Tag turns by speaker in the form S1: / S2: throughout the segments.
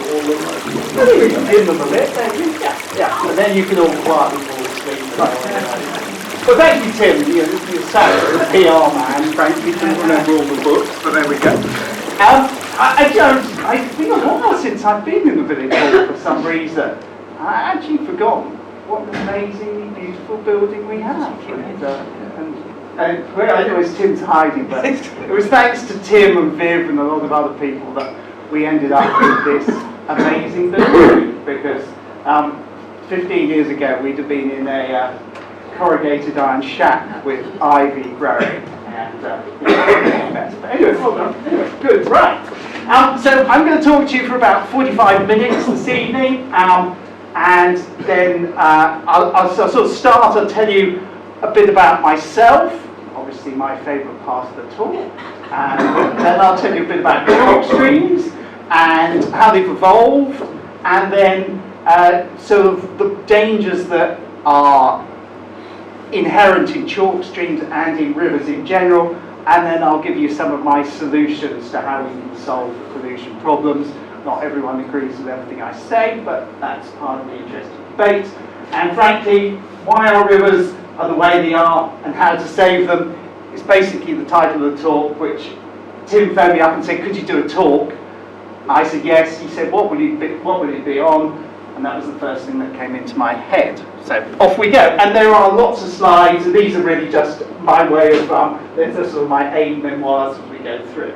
S1: You can dim them a bit, don't you? Yeah. And then you can all quietly fall asleep. Well, thank you, Tim. You're sad, the PR man. Frankly, you don't remember all the books, but there we go. It's been a while since I've been in the village hall for some reason. I actually forgotten what an amazingly beautiful building we have. And where I know is Tim's hiding, but it was thanks to Tim and Viv and a lot of other people that we ended up with this amazing building, because 15 years ago we'd have been in a corrugated iron shack with ivy growing, and anyway, well done. Anyway, good, right. So I'm going to talk to you for about 45 minutes this evening, and then I'll sort of start. I'll tell you a bit about myself, obviously my favourite part of the talk, and then I'll tell you a bit about chalk streams and how they've evolved, and then sort of the dangers that are inherent in chalk streams and in rivers in general, and then I'll give you some of my solutions to how we can solve the pollution problems. Not everyone agrees with everything I say, but that's part of the interesting debate. And frankly, why our rivers are the way they are and how to save them is basically the title of the talk, which Tim phoned me up and said, could you do a talk? I said yes. He said, what would it be on? And that was the first thing that came into my head. So off we go. And there are lots of slides, and these are really just my way of, they're just sort of my aid memoirs as we go through.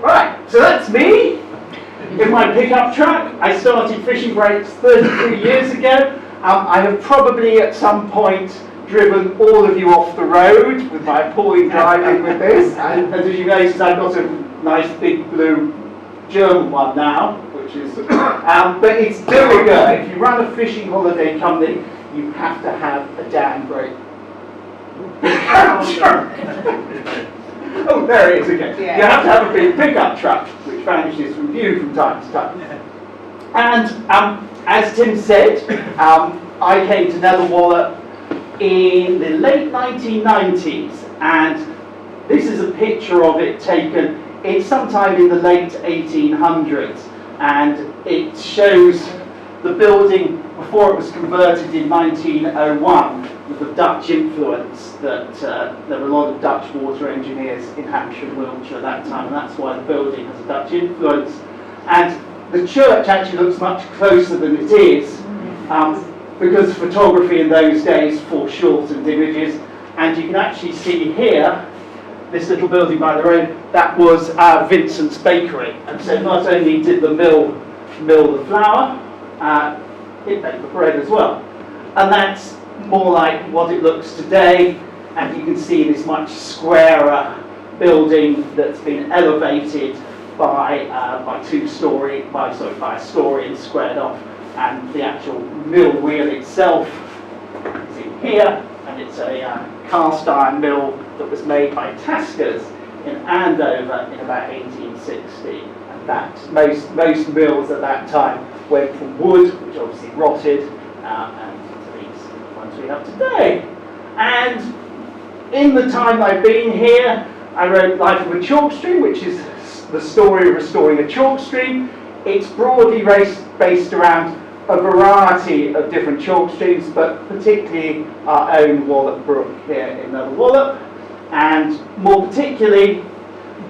S1: Right, so that's me in my pickup truck. I started fishing boats 33 years ago. I have probably at some point driven all of you off the road with my appalling driving with this. And as you notice, I've got a nice big blue German one now, which is, but it's doing good. If you run a fishing holiday company, you have to have a damn great pickup truck. Oh, there it is again. Yeah. You have to have a big pickup truck, which vanishes from view from time to time. And as Tim said, I came to Nether Wallop in the late 1990s, and this is a picture of it taken it's sometime in the late 1800s, and it shows the building before it was converted in 1901 with the Dutch influence. That there were a lot of Dutch water engineers in Hampshire and Wiltshire at that time, and that's why the building has a Dutch influence. And the church actually looks much closer than it is, because photography in those days foreshortened images. And you can actually see here this little building by the road, that was Vincent's Bakery. And so not only did the mill the flour, it made the bread as well. And that's more like what it looks today. And you can see this much squarer building that's been elevated by a story and squared off. And the actual mill wheel itself is in here, and it's a cast iron mill that was made by Taskers in Andover in about 1860. And that most mills at that time went from wood, which obviously rotted, and to these ones we have today. And in the time I've been here, I wrote Life of a Chalk Stream, which is the story of restoring a chalk stream. It's broadly based around a variety of different chalk streams, but particularly our own Wallop Brook here in Nether Wallop. And more particularly,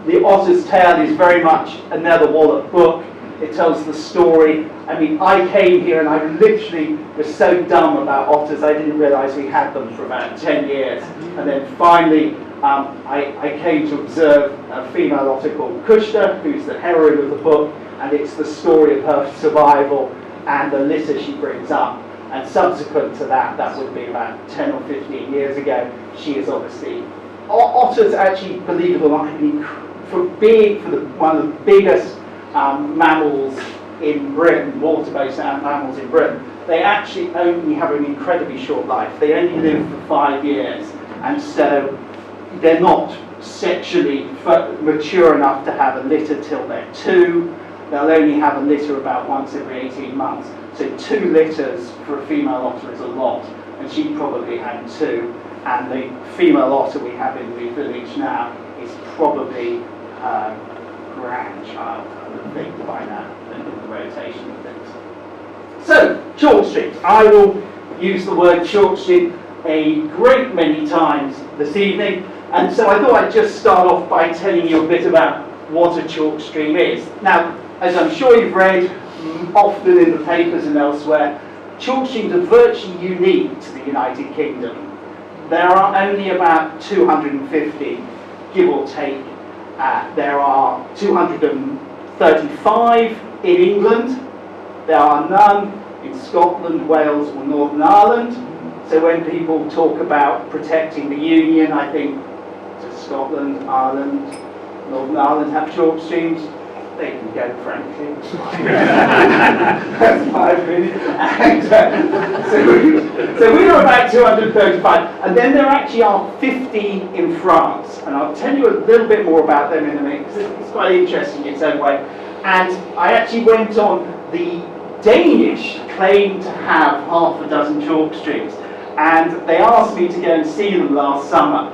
S1: The Otter's Tale is very much a Nether Wallop book. It tells the story. I mean, I came here and I literally was so dumb about otters, I didn't realise we had them for about 10 years. And then finally, I came to observe a female otter called Kushta, who's the heroine of the book, and it's the story of her survival and the litter she brings up. And subsequent to that, that would be about 10 or 15 years ago, she is obviously... Otters actually, believe it or not, one of the biggest mammals in Britain, water-based mammals in Britain, they actually only have an incredibly short life. They only live for 5 years, and so they're not sexually mature enough to have a litter till they're 2. They'll only have a litter about once every 18 months. So 2 litters for a female otter is a lot, and she probably had 2. And the female otter we have in the village now is probably her grandchild, I would think, by now, in the road notation of things. So, chalk streams. I will use the word chalk stream a great many times this evening, and so I thought I'd just start off by telling you a bit about what a chalk stream is. Now, as I'm sure you've read often in the papers and elsewhere, chalk streams are virtually unique to the United Kingdom. There are only about 250, give or take. There are 235 in England. There are none in Scotland, Wales or Northern Ireland. So when people talk about protecting the Union, I think, does Scotland, Ireland, Northern Ireland have chalk streams? They can go, frankly. That's my opinion. And, so we are about 235, and then there actually are 50 in France, and I'll tell you a little bit more about them in a minute, because it's quite interesting in its own way. And I actually went on the Danish claim to have half a dozen chalk streams, and they asked me to go and see them last summer.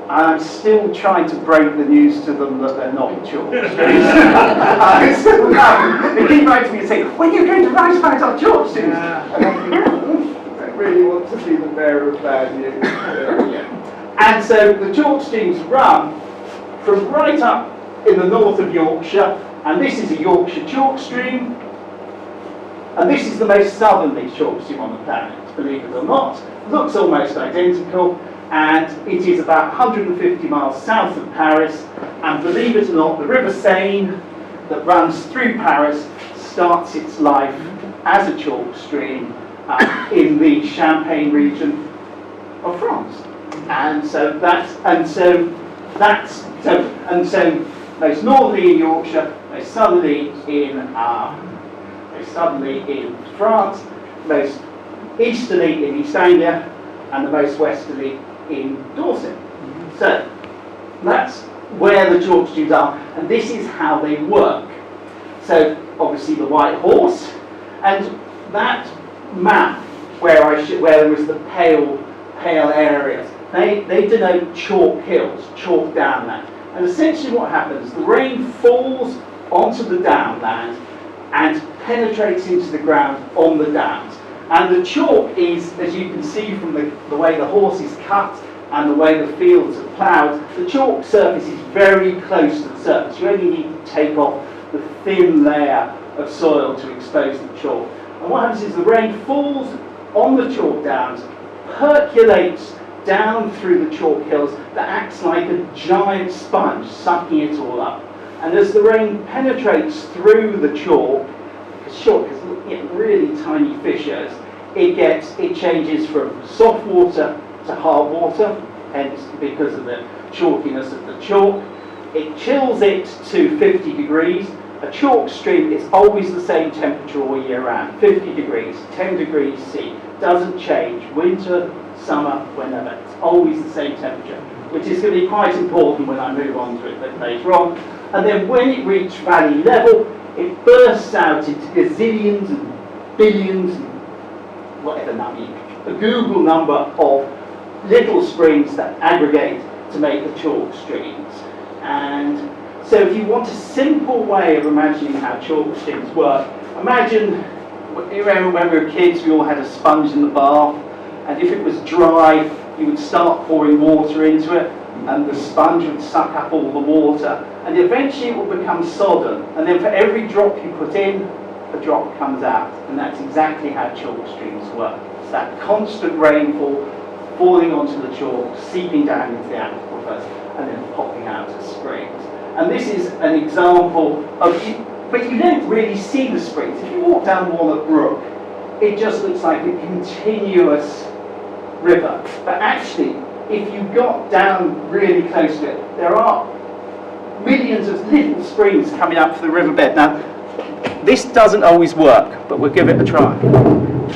S1: I'm still trying to break the news to them that they're not chalk streams. They keep writing to me and saying, when are you going to write about our chalk streams? And I'm thinking, I don't really want to be the bearer of bad news. And so the chalk streams run from right up in the north of Yorkshire, and this is a Yorkshire chalk stream, and this is the most southerly chalk stream on the planet, believe it or not. Looks almost identical. And it is about 150 miles south of Paris, and believe it or not, the River Seine that runs through Paris starts its life as a chalk stream in the Champagne region of France. And so most northerly in Yorkshire, most southerly in France, most easterly in East Anglia, and the most westerly in Dorset. So that's where the chalk streams are, and this is how they work. So obviously the white horse, and that map where there was the pale areas, they denote chalk hills, chalk downland. And essentially what happens, the rain falls onto the downland and penetrates into the ground on the downs. And the chalk is, as you can see from the way the horse is cut and the way the fields are ploughed, the chalk surface is very close to the surface. You only need to take off the thin layer of soil to expose the chalk. And what happens is the rain falls on the chalk downs, percolates down through the chalk hills that acts like a giant sponge, sucking it all up. And as the rain penetrates through the chalk, chalk has really tiny fissures, it changes from soft water to hard water, hence because of the chalkiness of the chalk. It chills it to 50 degrees. A chalk stream is always the same temperature all year round, 50 degrees, 10 degrees C, doesn't change, winter, summer, whenever, it's always the same temperature, which is going to be quite important when I move on to it later on. And then when it reaches valley level, it bursts out into gazillions and billions and whatever number, a Google number of little springs that aggregate to make the chalk streams. And so if you want a simple way of imagining how chalk streams work, imagine, you remember when we were kids, we all had a sponge in the bath, and if it was dry, you would start pouring water into it, and the sponge would suck up all the water, and eventually it will become sodden, and then for every drop you put in, a drop comes out, and that's exactly how chalk streams work. It's that constant rainfall falling onto the chalk, seeping down into the aquifers, and then popping out as springs. And this is an example of, but you don't really see the springs. If you walk down Wallop Brook, it just looks like a continuous river, but actually, if you got down really close to it, there are millions of little springs coming up for the riverbed. Now, this doesn't always work, but we'll give it a try.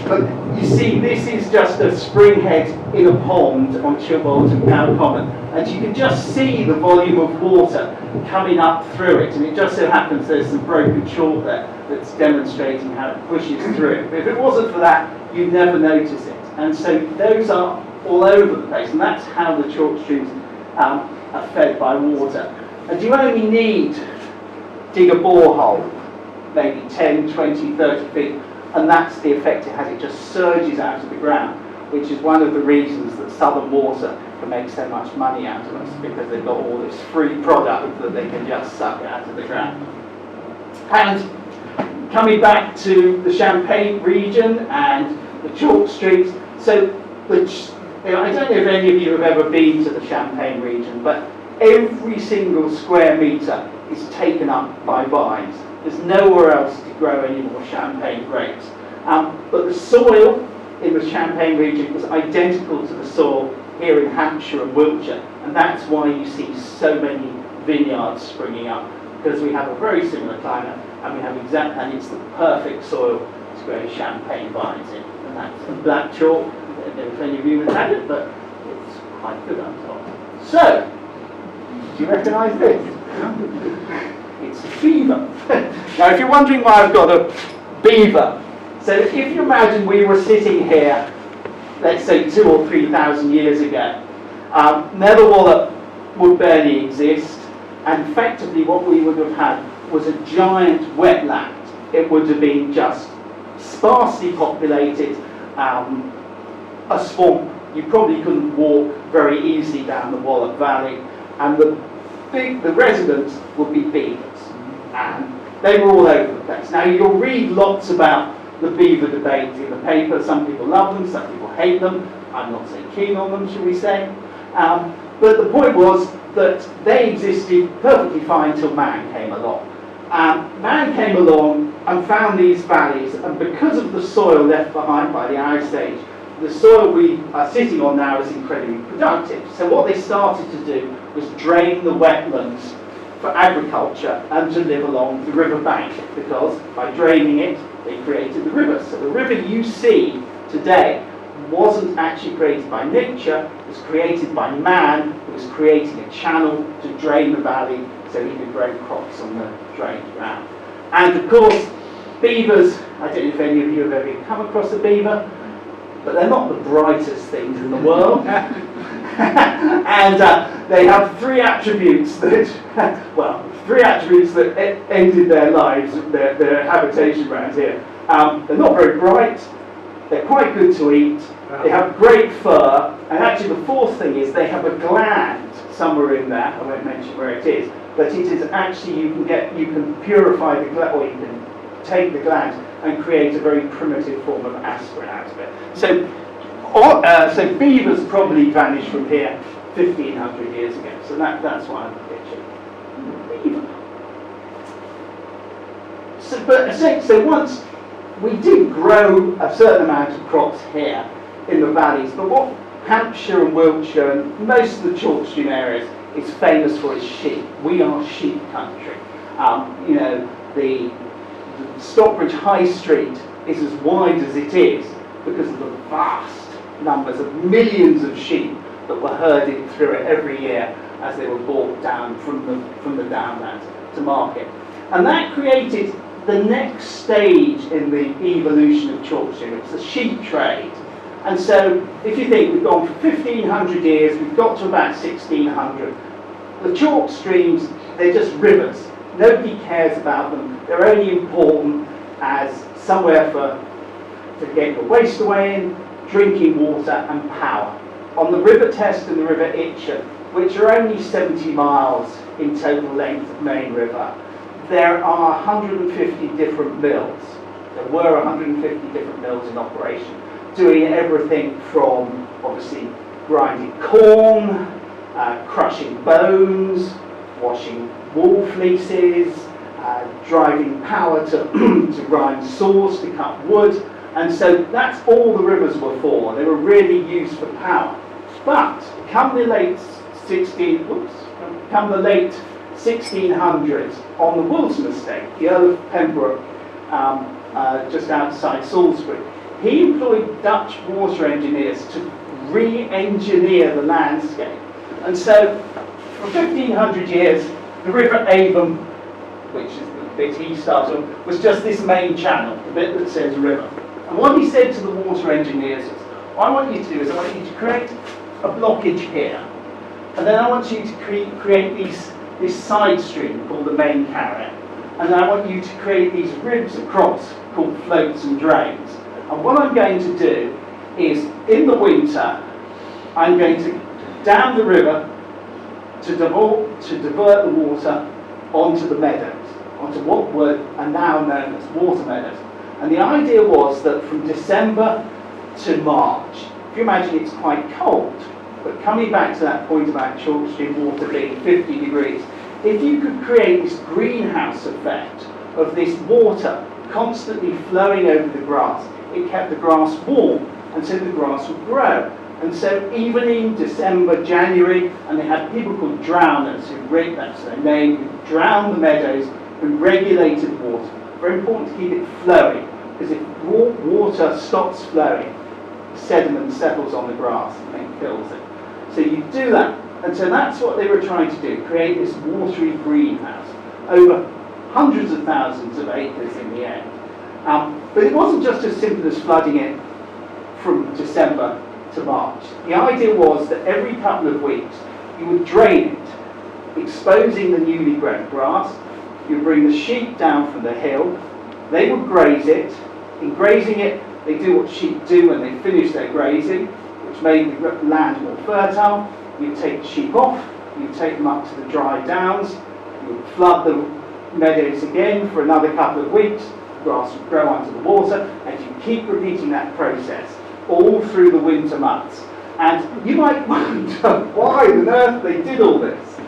S1: But you see, this is just a spring head in a pond on Chilbolt and Cow Common, and you can just see the volume of water coming up through it, and it just so happens there's some broken chalk there that's demonstrating how it pushes through. But if it wasn't for that, you'd never notice it. And so those are all over the place, and that's how the chalk streams are fed by water. And you only need dig a borehole maybe 10, 20, 30 feet, and that's the effect it has. It just surges out of the ground, which is one of the reasons that Southern Water can make so much money out of us, because they've got all this free product that they can just suck out of the ground. And coming back to the Champagne region and the chalk streets, so I don't know if any of you have ever been to the Champagne region, but every single square metre is taken up by vines. There's nowhere else to grow any more champagne grapes. But the soil in the Champagne region is identical to the soil here in Hampshire and Wiltshire, and that's why you see so many vineyards springing up, because we have a very similar climate, and we have and it's the perfect soil to grow champagne vines in. And that's the black chalk. I don't know if any of you have had it, but it's quite good on top. So, do you recognise this? It's beaver. Now, if you're wondering why I've got a beaver, so if you imagine we were sitting here, let's say 2,000 or 3,000 years ago, Nether Wallop would barely exist, and effectively what we would have had was a giant wetland. It would have been just sparsely populated, a swamp. You probably couldn't walk very easily down the Wallop Valley, and the residents would be beavers, and they were all over the place. Now, you'll read lots about the beaver debate in the paper. Some people love them, some people hate them. I'm not so keen on them, shall we say. But the point was that they existed perfectly fine till man came along. Man came along and found these valleys, and because of the soil left behind by the Ice Age, the soil we are sitting on now is incredibly productive. So what they started to do was drain the wetlands for agriculture and to live along the river bank, because by draining it, they created the river. So the river you see today wasn't actually created by nature, it was created by man, who was creating a channel to drain the valley so he could grow crops on the drained ground. And of course, beavers, I don't know if any of you have ever come across a beaver, but they're not the brightest things in the world. And they have three attributes that ended their lives, their habitation around here. They're not very bright, they're quite good to eat, they have great fur, and actually the fourth thing is they have a gland somewhere in there, I won't mention where it is, but it is actually, you can purify the gland, or you can take the gland and create a very primitive form of aspirin out of it. So beavers probably vanished from here 1,500 years ago, so that's why I'm picturing beaver. So once we did grow a certain amount of crops here in the valleys, but what Hampshire and Wiltshire and most of the chalk stream areas is famous for is sheep. We are sheep country. The Stockbridge High Street is as wide as it is because of the vast numbers of millions of sheep that were herded through it every year as they were brought down from the downland to market. And that created the next stage in the evolution of chalk stream. It's the sheep trade. And so if you think we've gone from 1,500 years, we've got to about 1,600. The chalk streams, they're just rivers. Nobody cares about them. They're only important as somewhere to get your waste away in, drinking water and power. On the River Test and the River Itchen, which are only 70 miles in total length of main river, there are 150 different mills. There were 150 different mills in operation, doing everything from, obviously, grinding corn, crushing bones, washing wool fleeces, driving power to grind saws to cut wood. And so that's all the rivers were for. They were really used for power. But come the late 1600s, on the Woolston estate, the Earl of Pembroke, just outside Salisbury, he employed Dutch water engineers to re-engineer the landscape. And so, for 1,500 years, the River Avon, which is the bit he started on, was just this main channel, the bit that says river. And what he said to the water engineers is, what I want you to do is I want you to create a blockage here, and then I want you to create this side stream called the main carrier. and I want you to create these ribs across called floats and drains. And what I'm going to do is, in the winter, I'm going to dam the river to divert the water onto the meadows, onto what are now known as water meadows. And the idea was that from December to March, if you imagine it's quite cold, but coming back to that point about chalk stream water being 50 degrees, if you could create this greenhouse effect of this water constantly flowing over the grass, it kept the grass warm, and so the grass would grow. And so even in December, January, and they had people called drowners who that's their name, who drowned the meadows and regulated water. Very important to keep it flowing, because if water stops flowing, sediment settles on the grass and then kills it. So you do that, and so that's what they were trying to do, create this watery greenhouse over hundreds of thousands of acres in the end. But it wasn't just as simple as flooding it from December to March. The idea was that every couple of weeks you would drain it, exposing the newly grown grass. You bring the sheep down from the hill, they would graze it. In grazing it, they do what sheep do when they finish their grazing, which made the land more fertile. You take the sheep off, you take them up to the dry downs, you would flood the meadows again for another couple of weeks, the grass would grow under the water, and you keep repeating that process all through the winter months. And you might wonder why on earth they did all this.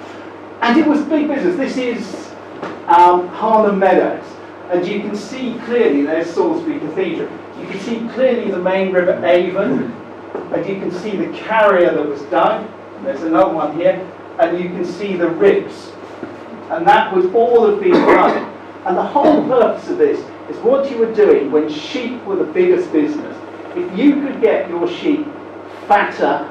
S1: And it was big business. This is Harnham Meadows, and you can see clearly, there's Salisbury Cathedral, you can see clearly the main river Avon, and you can see the carrier that was dug, there's another one here, and you can see the ribs, and that would all have been done. And the whole purpose of this is what you were doing when sheep were the biggest business. If you could get your sheep fatter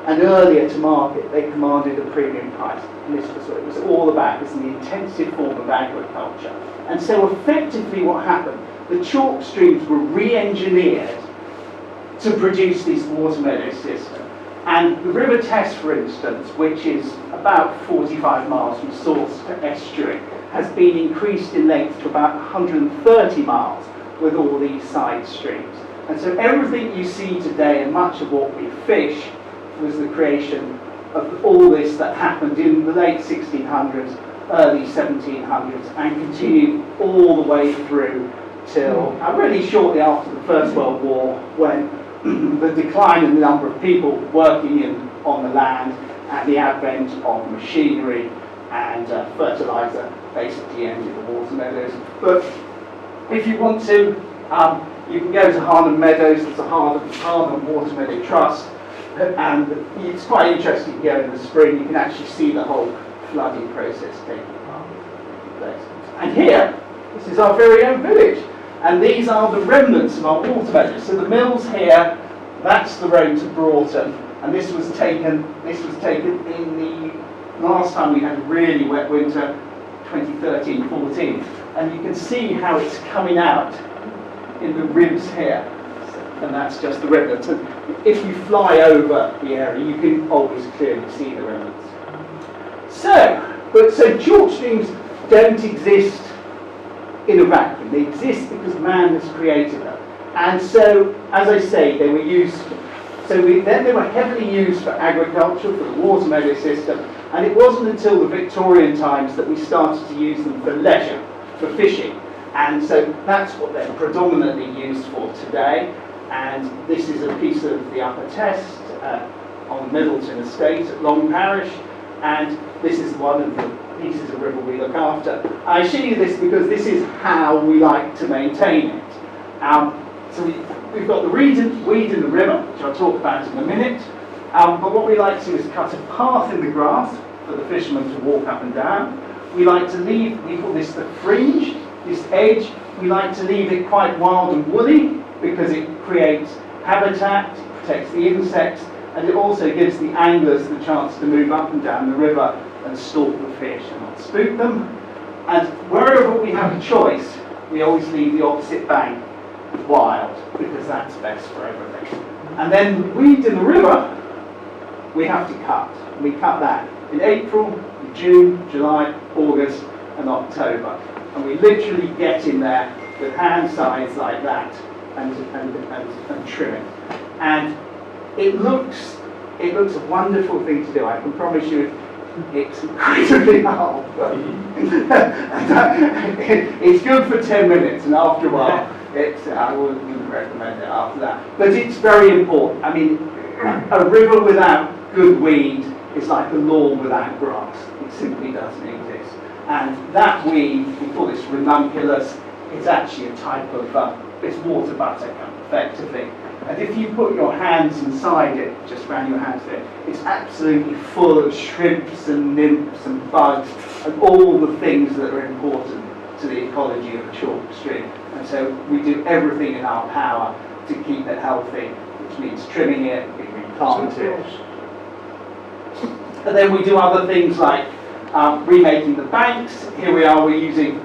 S1: and earlier to market, they commanded a premium price. And this was what it was all about. It's an intensive form of agriculture. And so effectively what happened, the chalk streams were re-engineered to produce this water meadow system. And the River Tess, for instance, which is about 45 miles from source to estuary, has been increased in length to about 130 miles with all these side streams. And so everything you see today and much of what we fish was the creation of all this that happened in the late 1600s, early 1700s, and continued all the way through till really shortly after the First World War, when the decline in the number of people working on the land and the advent of machinery and fertilizer basically ended the water meadows. But if you want to, you can go to Harnham Meadows. There's a Harnham Water Meadow Trust, and it's quite interesting to go in the spring. You can actually see the whole flooding process taking place. And here, this is our very own village, and these are the remnants of our water meadows. So the mill's here, that's the road to Broughton, and this was taken in the last time we had a really wet winter, 2013-14, and you can see how it's coming out in the ribs here, and that's just the remnants. And if you fly over the area, you can always clearly see the remnants. So chalk streams don't exist in a vacuum. They exist because man has created them. And so, as I say, they were used. Then they were heavily used for agriculture, for the water meadow system, and it wasn't until the Victorian times that we started to use them for leisure, for fishing. And so that's what they're predominantly used for today. And this is a piece of the Upper Test on Middleton Estate at Long Parish, and this is one of the pieces of river we look after. I show you this because this is how we like to maintain it. So we've got the weed in the river, which I'll talk about in a minute. But what we like to do is cut a path in the grass for the fishermen to walk up and down. We like to leave, we call this the fringe, this edge. We like to leave it quite wild and woolly because it creates habitat, it protects the insects, and it also gives the anglers the chance to move up and down the river and stalk the fish and not spook them. And wherever we have a choice, we always leave the opposite bank wild, because that's best for everything. And then the weed in the river, we have to cut. We cut that in April, June, July, August, and October. And we literally get in there with hand size like that and trim it. And it looks a wonderful thing to do. I can promise you it's incredibly hard. It's good for 10 minutes, and after a while, I wouldn't recommend it after that. But it's very important. I mean, a river without good weed is like a lawn without grass. It simply doesn't exist. And that weed, we call this ranunculus, it's actually a type of, it's water buttercup, effectively. And if you put your hands inside it, just ran your hands there, it's absolutely full of shrimps and nymphs and bugs and all the things that are important to the ecology of a chalk stream. And so we do everything in our power to keep it healthy, which means trimming it, we replant it. And then we do other things like remaking the banks. Here we are, we're using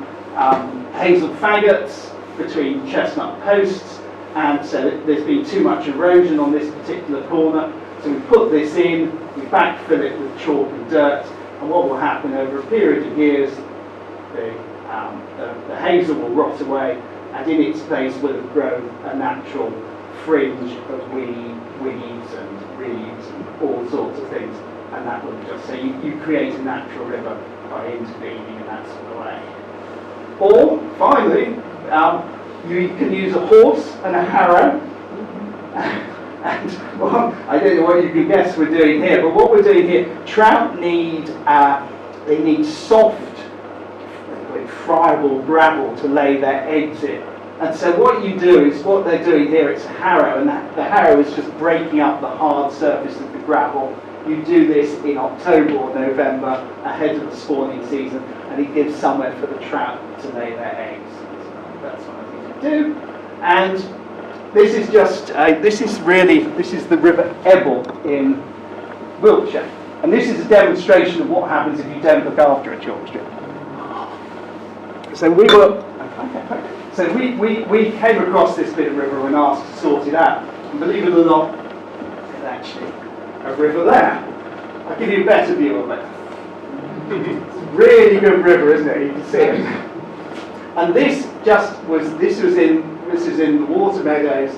S1: hazel faggots between chestnut posts, and so there's been too much erosion on this particular corner. So we put this in, we backfill it with chalk and dirt, and what will happen over a period of years, the hazel will rot away, and in its place will have grown a natural fringe of weeds and reeds and all sorts of things. And that will just, so you create a natural river by intervening in that sort of way. Or, finally, you can use a horse and a harrow. And, well, I don't know what you can guess we're doing here, but what we're doing here, trout need, they need soft, friable gravel to lay their eggs in. And so what you do is, what they're doing here, it's a harrow, and the harrow is just breaking up the hard surface of the gravel. You do this in October or November, ahead of the spawning season, and it gives somewhere for the trout to lay their eggs. So that's one of the things you do. And this is just, this is the River Ebble in Wiltshire. And this is a demonstration of what happens if you don't look after a chalk stream. So we came across this bit of river and asked to sort it out. And believe it or not, it's actually a river there. I'll give you a better view of it. It's a really good river, isn't it? You can see it. And this was in the water meadows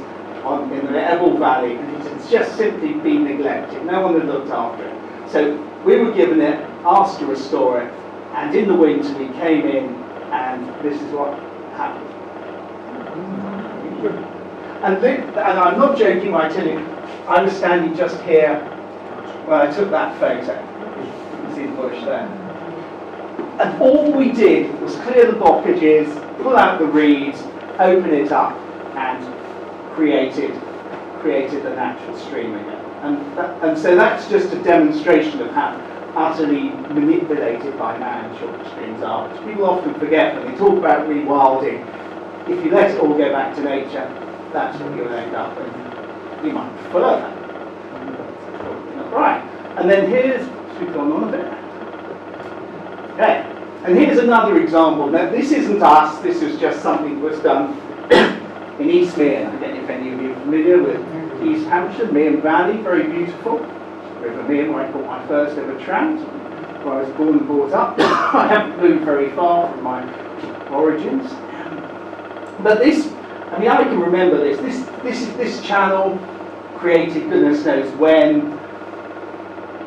S1: in the Ebble Valley, and it's just simply been neglected. No one had looked after it. So we were given it, asked to restore it, and in the winter we came in, and this is what happened. And I'm not joking when I tell you, I was standing just here when I took that photo. You can see the bush there. And all we did was clear the bockages, pull out the reeds, open it up, and created the natural stream again. And so that's just a demonstration of how utterly manipulated by man chalk streams are, which people often forget when they talk about rewilding. If you let it all go back to nature, that's what you'll end up with. You might prefer that. Right, and then we've gone on a bit. Okay, and here's another example. Now, this isn't us, this was just something that was done in East Meehan. I don't know if any of you are familiar with East Hampshire, Meehan Valley, very beautiful. River Meehan, where I caught my first ever trout, where I was born and brought up. I haven't moved very far from my origins. But this, I mean, I can remember this channel created goodness knows when,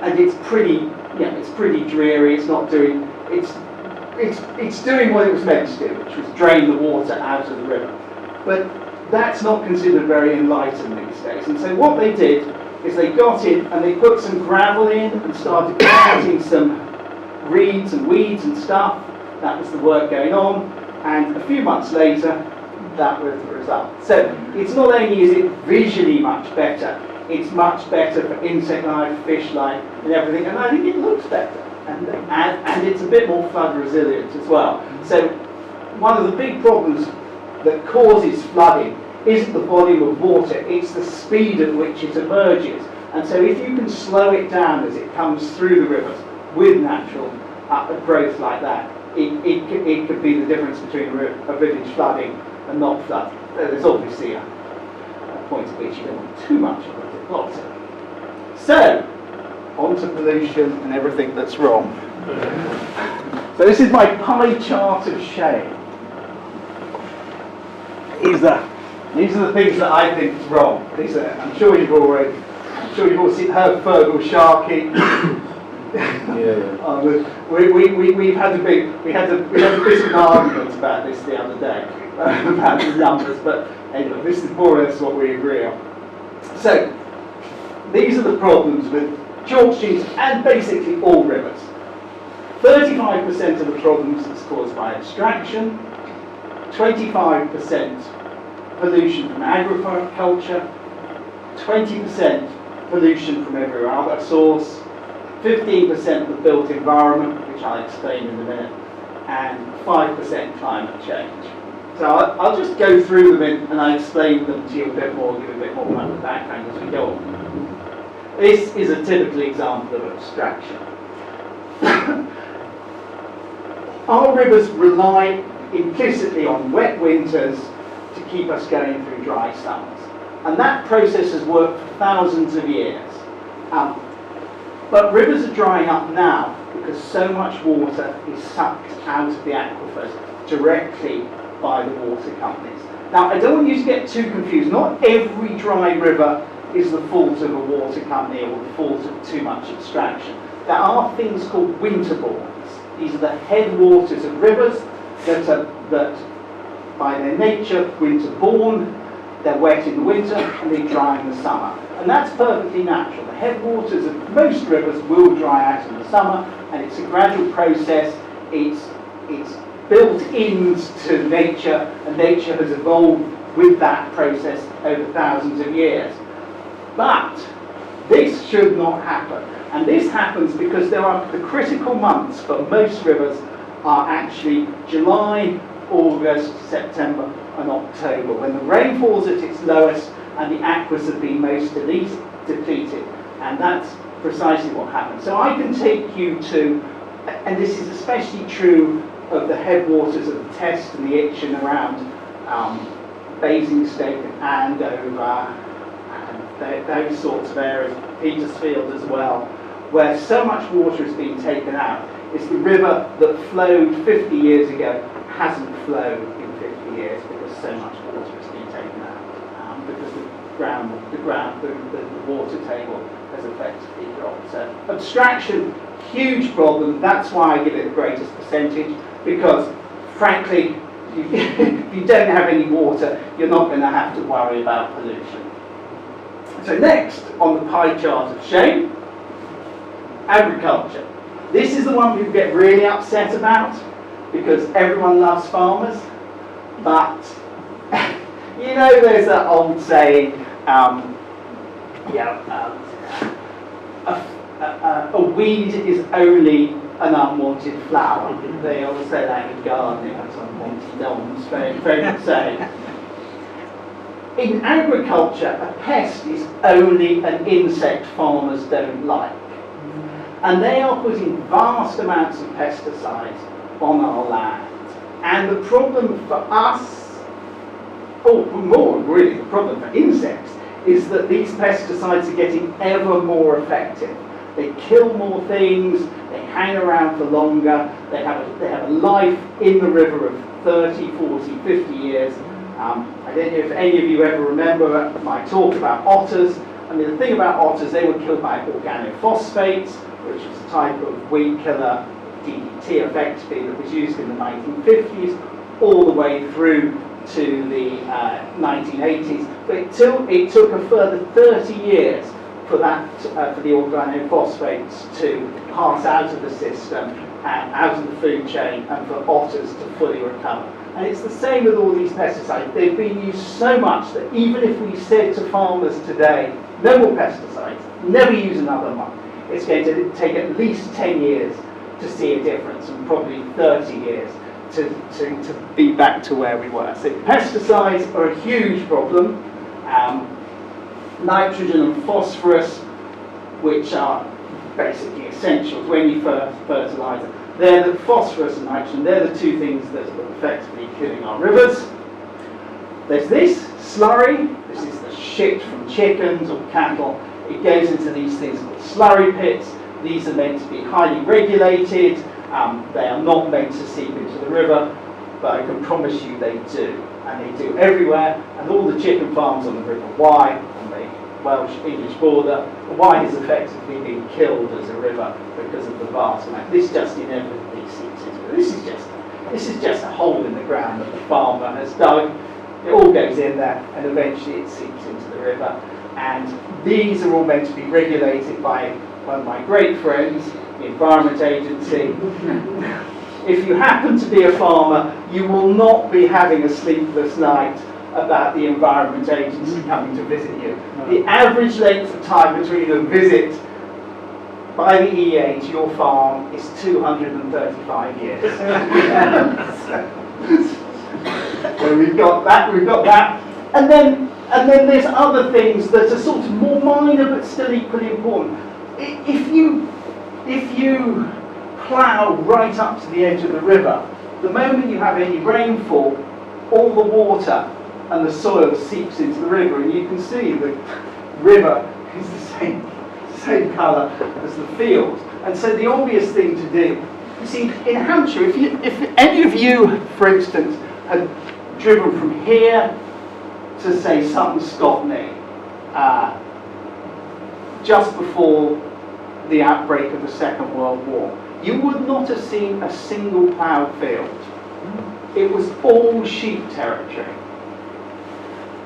S1: and it's pretty dreary. It's not doing, it's doing what it was meant to do, which was drain the water out of the river. But that's not considered very enlightened these days. And so what they did is they got in and they put some gravel in and started planting some reeds and weeds and stuff. That was the work going on. And a few months later, that was the result. So it's not only is it visually much better, it's much better for insect life, fish life, and everything. And I think it looks better. And it's a bit more flood resilient as well. So one of the big problems that causes flooding isn't the volume of water, it's the speed at which it emerges. And so if you can slow it down as it comes through the rivers with natural growth like that, it could be the difference between a village flooding and not flooding. There's obviously a point at which you don't want too much of it, lots of it. So, on to pollution and everything that's wrong. So this is my pie chart of shame. These are the things that I think is wrong. I'm sure you've all seen heard Fergal Sharkey. We've had a bit of an argument about this the other day about the numbers, but anyway, this is more or less what we agree on. So these are the problems with chalk streams and basically all rivers. 35% of the problems is caused by abstraction, 25% pollution from agriculture, 20% pollution from every other source, 15% of the built environment, which I'll explain in a minute, and 5% climate change. So I'll just go through them and I'll explain them to you a bit more, give a bit more kind of background as we go on. This is a typical example of abstraction. Our rivers rely implicitly on wet winters to keep us going through dry summers. And that process has worked for thousands of years. But rivers are drying up now because so much water is sucked out of the aquifers directly by the water companies. Now, I don't want you to get too confused. Not every dry river is the fault of a water company or the fault of too much extraction. There are things called winterborns. These are the headwaters of rivers that by their nature, winter-born. They're wet in the winter and they dry in the summer. And that's perfectly natural. The headwaters of most rivers will dry out in the summer, and it's a gradual process. It's built into nature, and nature has evolved with that process over thousands of years. But this should not happen. And this happens because there are the critical months for most rivers are actually July, August, September and October, when the rainfall's at its lowest and the aquifers have been most depleted. And that's precisely what happens. So I can take you to, and this is especially true of the headwaters of the Test and the Itchen around Basingstoke and Andover, and those sorts of areas, Petersfield as well, where so much water has been taken out. It's the river that flowed 50 years ago hasn't flowed in 50 years because so much water has been taken out, because the water table has effectively dropped. So abstraction, huge problem. That's why I give it the greatest percentage, because frankly, if you don't have any water, you're not going to have to worry about pollution. So next on the pie chart of shame, agriculture. This is the one people get really upset about because everyone loves farmers, but you know there's that old saying, a weed is only an unwanted flower. They always say that in gardening, that's unwanted elms, very good saying. In agriculture, a pest is only an insect farmers don't like. And they are putting vast amounts of pesticides on our land. And the problem for us, or more really, the problem for insects, is that these pesticides are getting ever more effective. They kill more things, they hang around for longer, they have a life in the river of 30, 40, 50 years. I don't know if any of you ever remember my talk about otters. I mean, the thing about otters, they were killed by organophosphates, which was a type of weed killer, DDT effectively, that was used in the 1950s, all the way through to the 1980s. But it took a further 30 years for the organophosphates to pass out of the system and out of the food chain, and for otters to fully recover. And it's the same with all these pesticides. They've been used so much that even if we said to farmers today, no more pesticides, never use another one, it's going to take at least 10 years to see a difference, and probably 30 years to be back to where we were. So pesticides are a huge problem. Nitrogen and phosphorus, which are basically essentials when you fertilize them. They're the phosphorus and nitrogen, they're the two things that are effectively killing our rivers. There's this slurry, this is the shit from chickens or cattle. It goes into these things called slurry pits. These are meant to be highly regulated.
S2: They are not meant to seep into the river, but I can promise you they do. And they do everywhere, and all the chicken farms on the River Wye, on the Welsh-English border, the Wye has effectively been killed as a river because of the vast amount. This just inevitably seeps into it. This is just a hole in the ground that the farmer has dug. It all goes in there, and eventually it seeps into the river. And these are all meant to be regulated by one of my great friends, the Environment Agency. If you happen to be a farmer, you will not be having a sleepless night about the Environment Agency coming to visit you. The average length of time between a visit by the EA to your farm is 235 years. So we've got that. And then there's other things that are sort of more minor but still equally important. If you plough right up to the edge of the river, the moment you have any rainfall, all the water and the soil seeps into the river, and you can see the river is the same colour as the field. And so the obvious thing to do, you see, in Hampshire, if any of you, for instance, had driven from here to, say, Sutton Scotney just before the outbreak of the Second World War, you would not have seen a single ploughed field. It was all sheep territory.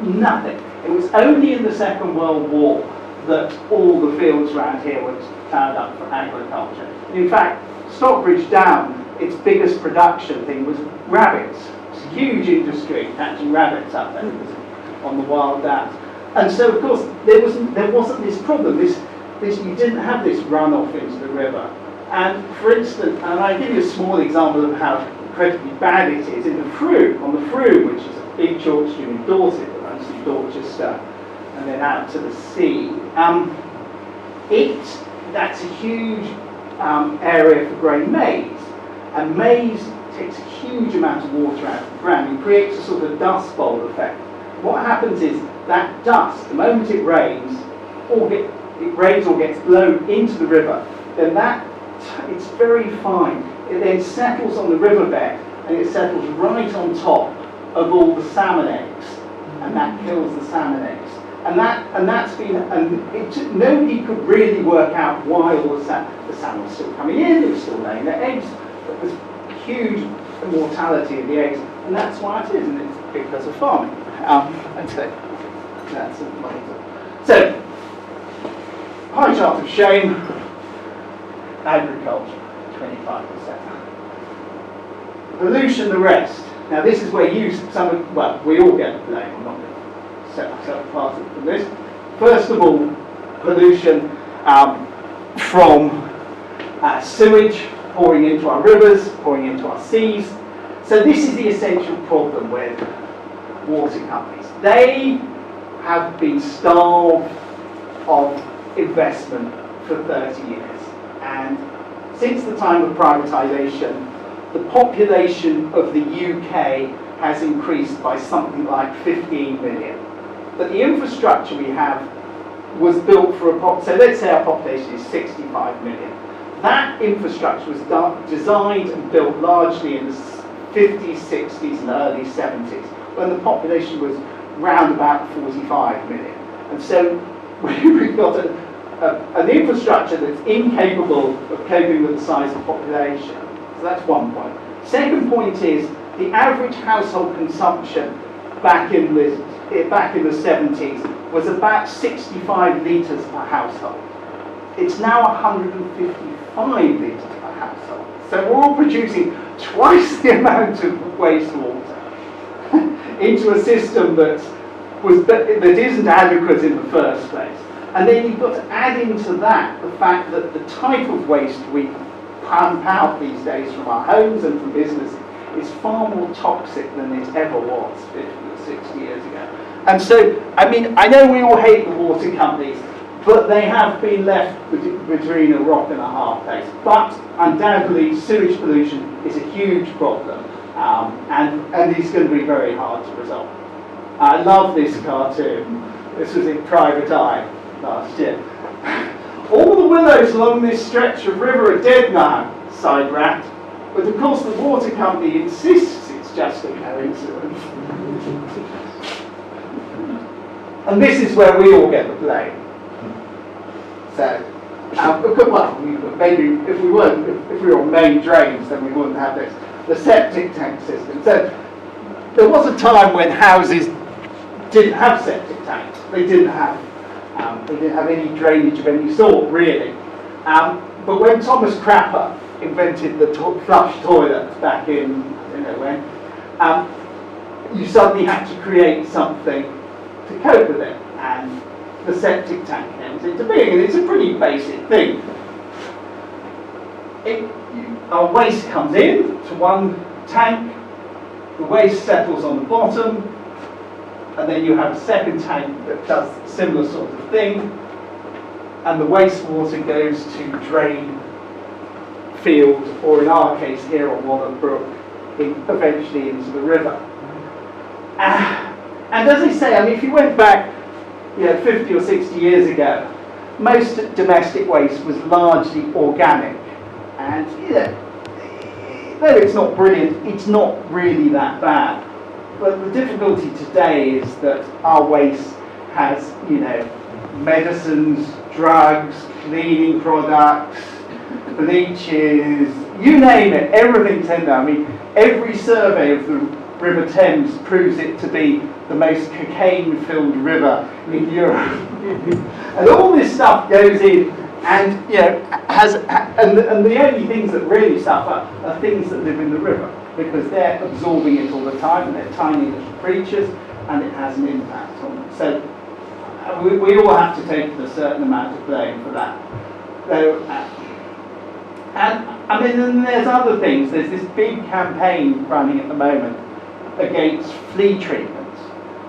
S2: Nothing. It was only in the Second World War that all the fields around here were ploughed up for agriculture. In fact, Stockbridge Down, its biggest production thing was rabbits. It's a huge industry catching rabbits up there on the wild downs. And so, of course, there wasn't this problem. You didn't have this runoff into the river. And for instance, and I'll give you a small example of how incredibly bad it is in the Froom, on the Froom, which is a big chalk stream in Dorset that runs through Dorchester and then out to the sea. That's a huge area for growing maize, and maize takes a huge amount of water out of the ground and creates a sort of dust bowl effect. What happens is that dust, the moment it rains or gets blown into the river, then it's very fine. It then settles on the riverbed, and it settles right on top of all the salmon eggs, and that kills the salmon eggs. Nobody could really work out why all the salmon was still coming in. They were still laying their eggs, but there's huge mortality of the eggs, and that's why it is, and it's because of farming. And so that's a so pie chart of shame. Agriculture, 25%. Pollution, the rest. Now this is where we all get the blame. I'm not going to set myself apart from this. First of all, pollution from sewage pouring into our rivers, pouring into our seas. So this is the essential problem with water companies. They have been starved of investment for 30 years. And since the time of privatisation, the population of the UK has increased by something like 15 million. But the infrastructure we have was built for so let's say our population is 65 million. That infrastructure was designed and built largely in the 50s, 60s and early 70s, when the population was round about 45 million. And so we've got an infrastructure that's incapable of coping with the size of the population. So that's one point. Second point is the average household consumption back in the 70s was about 65 litres per household. It's now 155 litres per household. So we're all producing twice the amount of wastewater into a system that isn't adequate in the first place. And then you've got to add into that the fact that the type of waste we pump out these days from our homes and from businesses is far more toxic than it ever was 50 or 60 years ago. And so, I mean, I know we all hate the water companies, but they have been left between a rock and a hard place. But undoubtedly, sewage pollution is a huge problem, and it's going to be very hard to resolve. I love this cartoon. This was in Private Eye last year. All the willows along this stretch of river are dead now, sighed Rat. But of course the water company insists it's just a coincidence. And this is where we all get the blame. So, well, maybe if we were on main drains, then we wouldn't have this. The septic tank system. So, there was a time when houses didn't have septic tanks. They didn't have any drainage of any sort, really. But when Thomas Crapper invented the flush toilet back in, I don't know when, you suddenly had to create something to cope with it, and the septic tank comes into being, and it's a pretty basic thing. Our waste comes in to one tank, the waste settles on the bottom, and then you have a second tank that does a similar sort of thing, and the wastewater goes to drain field, or in our case here on Wallop Brook, eventually into the river. And as I say, I mean, if you went back 50 or 60 years ago, most domestic waste was largely organic. And though it's not brilliant, it's not really that bad. But the difficulty today is that our waste has, medicines, drugs, cleaning products, bleaches, you name it, everything's in there. I mean, every survey of the River Thames proves it to be the most cocaine-filled river in Europe. And all this stuff goes in, and and the only things that really suffer are things that live in the river, because they're absorbing it all the time, and they're tiny little creatures, and it has an impact on them. So we all have to take a certain amount of blame for that. So, and I mean, and there's other things. There's this big campaign running at the moment against flea treatments.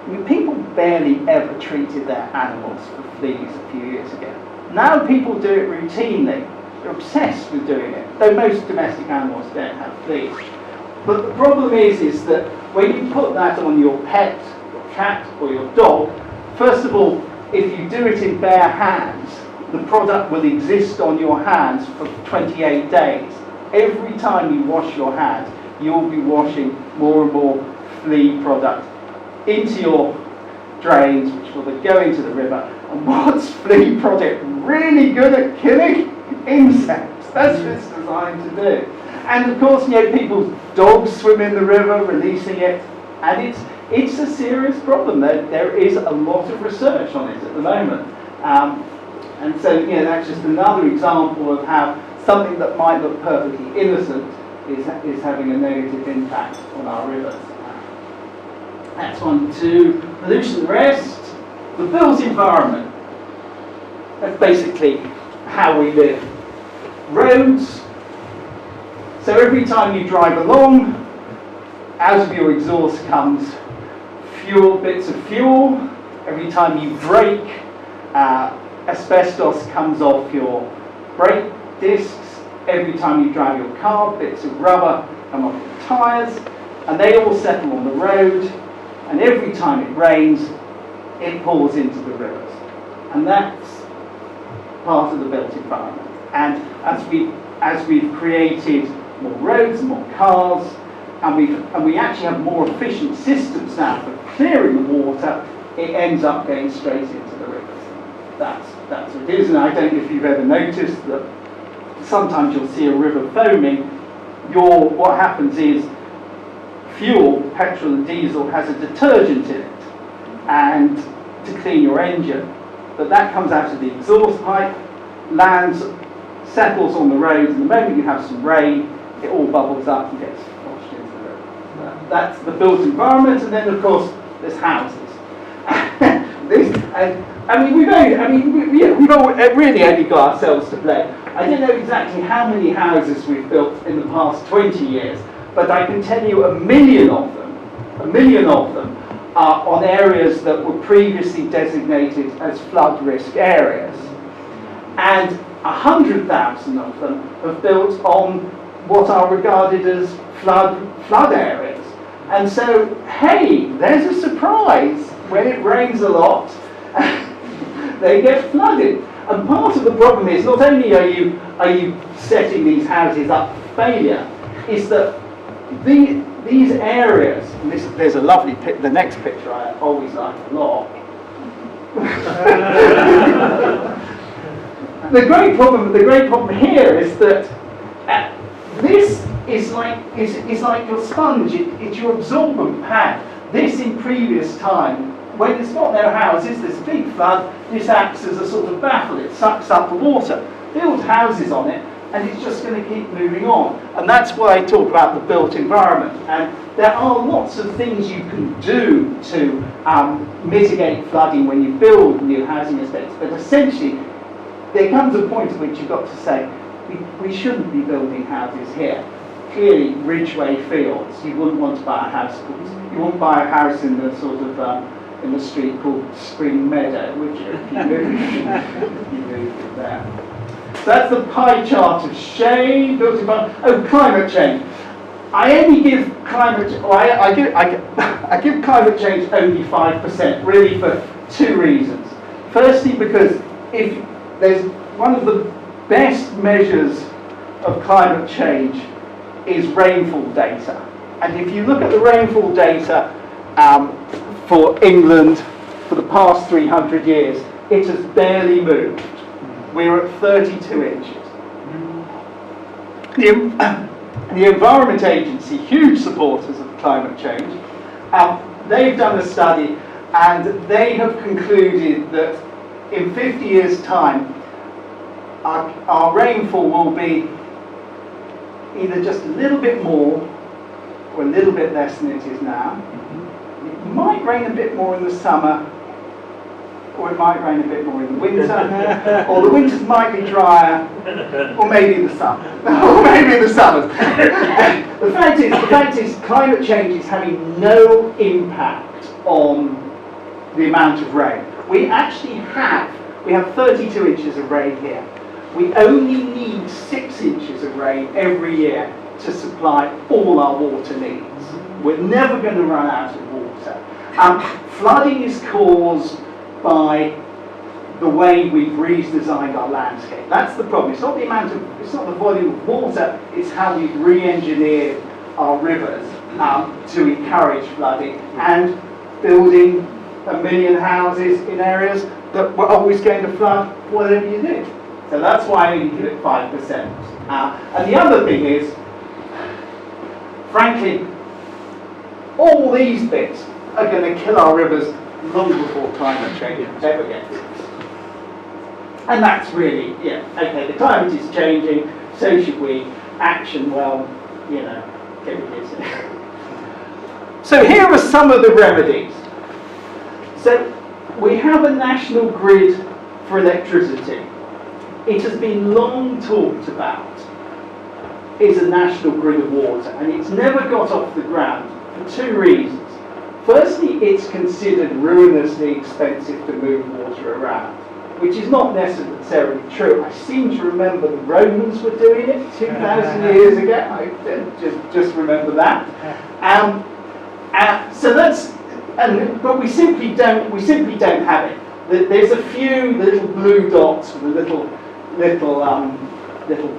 S2: I mean, people barely ever treated their animals for fleas a few years ago. Now people do it routinely. They're obsessed with doing it, though most domestic animals don't have fleas. But the problem is that when you put that on your pet, your cat, or your dog, first of all, if you do it in bare hands, the product will exist on your hands for 28 days. Every time you wash your hands, you'll be washing more and more flea product into your drains, which will then go into the river. And what's flea product really good at killing? Insects. That's what it's designed to do. And of course, people's dogs swim in the river, releasing it, and it's a serious problem. There is a lot of research on it at the moment. And so, that's just another example of how something that might look perfectly innocent is having a negative impact on our rivers. That's on to pollution. The rest, the built environment. That's basically how we live. Roads. So every time you drive along, out of your exhaust comes bits of fuel. Every time you brake, asbestos comes off your brake discs. Every time you drive your car, bits of rubber come off your tyres, and they all settle on the road, and every time it rains, it pours into the rivers. And that's part of the built environment. And as we've created more roads, more cars, and we actually have more efficient systems now for clearing the water, it ends up going straight into the rivers. That's what it is. And I don't know if you've ever noticed that sometimes you'll see a river foaming. What happens is fuel, petrol and diesel, has a detergent in it, and to clean your engine. But that comes out of the exhaust pipe, lands, settles on the road, and the moment you have some rain, it all bubbles up and gets washed into the river. That's the built environment, and then of course there's houses. We've really only got ourselves to blame. I don't know exactly how many houses we've built in the past 20 years, but I can tell you a million of them are on areas that were previously designated as flood risk areas. And 100,000 of them have built on what are regarded as flood areas. And so, hey, there's a surprise. When it rains a lot, they get flooded. And part of the problem is not only are you setting these houses up for failure, is that these areas, and there's a lovely the next picture I always like a lot. The great problem here is that this is like your sponge. It's your absorbent pad. This in previous time, when it's got no houses, there's a big flood. This acts as a sort of baffle. It sucks up the water, builds houses on it, and it's just going to keep moving on. And that's why I talk about the built environment. And there are lots of things you can do to mitigate flooding when you build new housing estates. But essentially, there comes a point at which you've got to say, we shouldn't be building houses here. Clearly, Ridgeway Fields, you wouldn't want to buy a house called, you wouldn't buy a house in the sort of in the street called Spring Meadow, would you? If you moved it there. So that's the pie chart of shade, built environment. Oh, climate change. I only give climate. I give climate change only 5%, really for two reasons. Firstly, because if there's one of the best measures of climate change is rainfall data, and if you look at the rainfall data for England for the past 300 years, it has barely moved. We're at 32 inches. The Environment Agency, huge supporters of climate change, they've done a study and they have concluded that in 50 years' time, our rainfall will be either just a little bit more or a little bit less than it is now. It might rain a bit more in the summer, or it might rain a bit more in the winter, or the winters might be drier, or maybe the summer, or maybe the summers. The fact is, climate change is having no impact on the amount of rain. We have 32 inches of rain here. We only need 6 inches of rain every year to supply all our water needs. We're never going to run out of water. Flooding is caused by the way we've redesigned our landscape. That's the problem. It's not the volume of water, it's how we've re-engineered our rivers to encourage flooding and building 1 million houses in areas that were always going to flood whatever you did. So that's why I only give it 5%. And the other thing is, frankly, all these bits are going to kill our rivers long before climate change ever gets it. And that's really, okay, the climate is changing, so should we. Action, well, get rid of it. So here are some of the remedies. So we have a national grid for electricity. It has been long talked about is a national grid of water, and it's never got off the ground for two reasons. Firstly, it's considered ruinously expensive to move water around, which is not necessarily true. I seem to remember the Romans were doing it 2,000 years ago. I just remember that. But we simply don't have it. There's a few little blue dots with little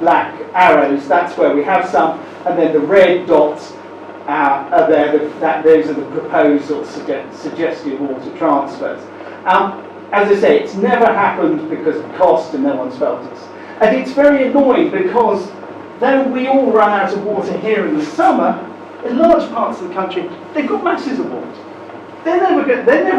S2: black arrows. That's where we have some, and then the red dots are there. Those are the proposed or suggested water transfers. As I say, it's never happened because of cost, and no one's felt it. And it's very annoying because though we all run out of water here in the summer, in large parts of the country, they've got masses of water. They're never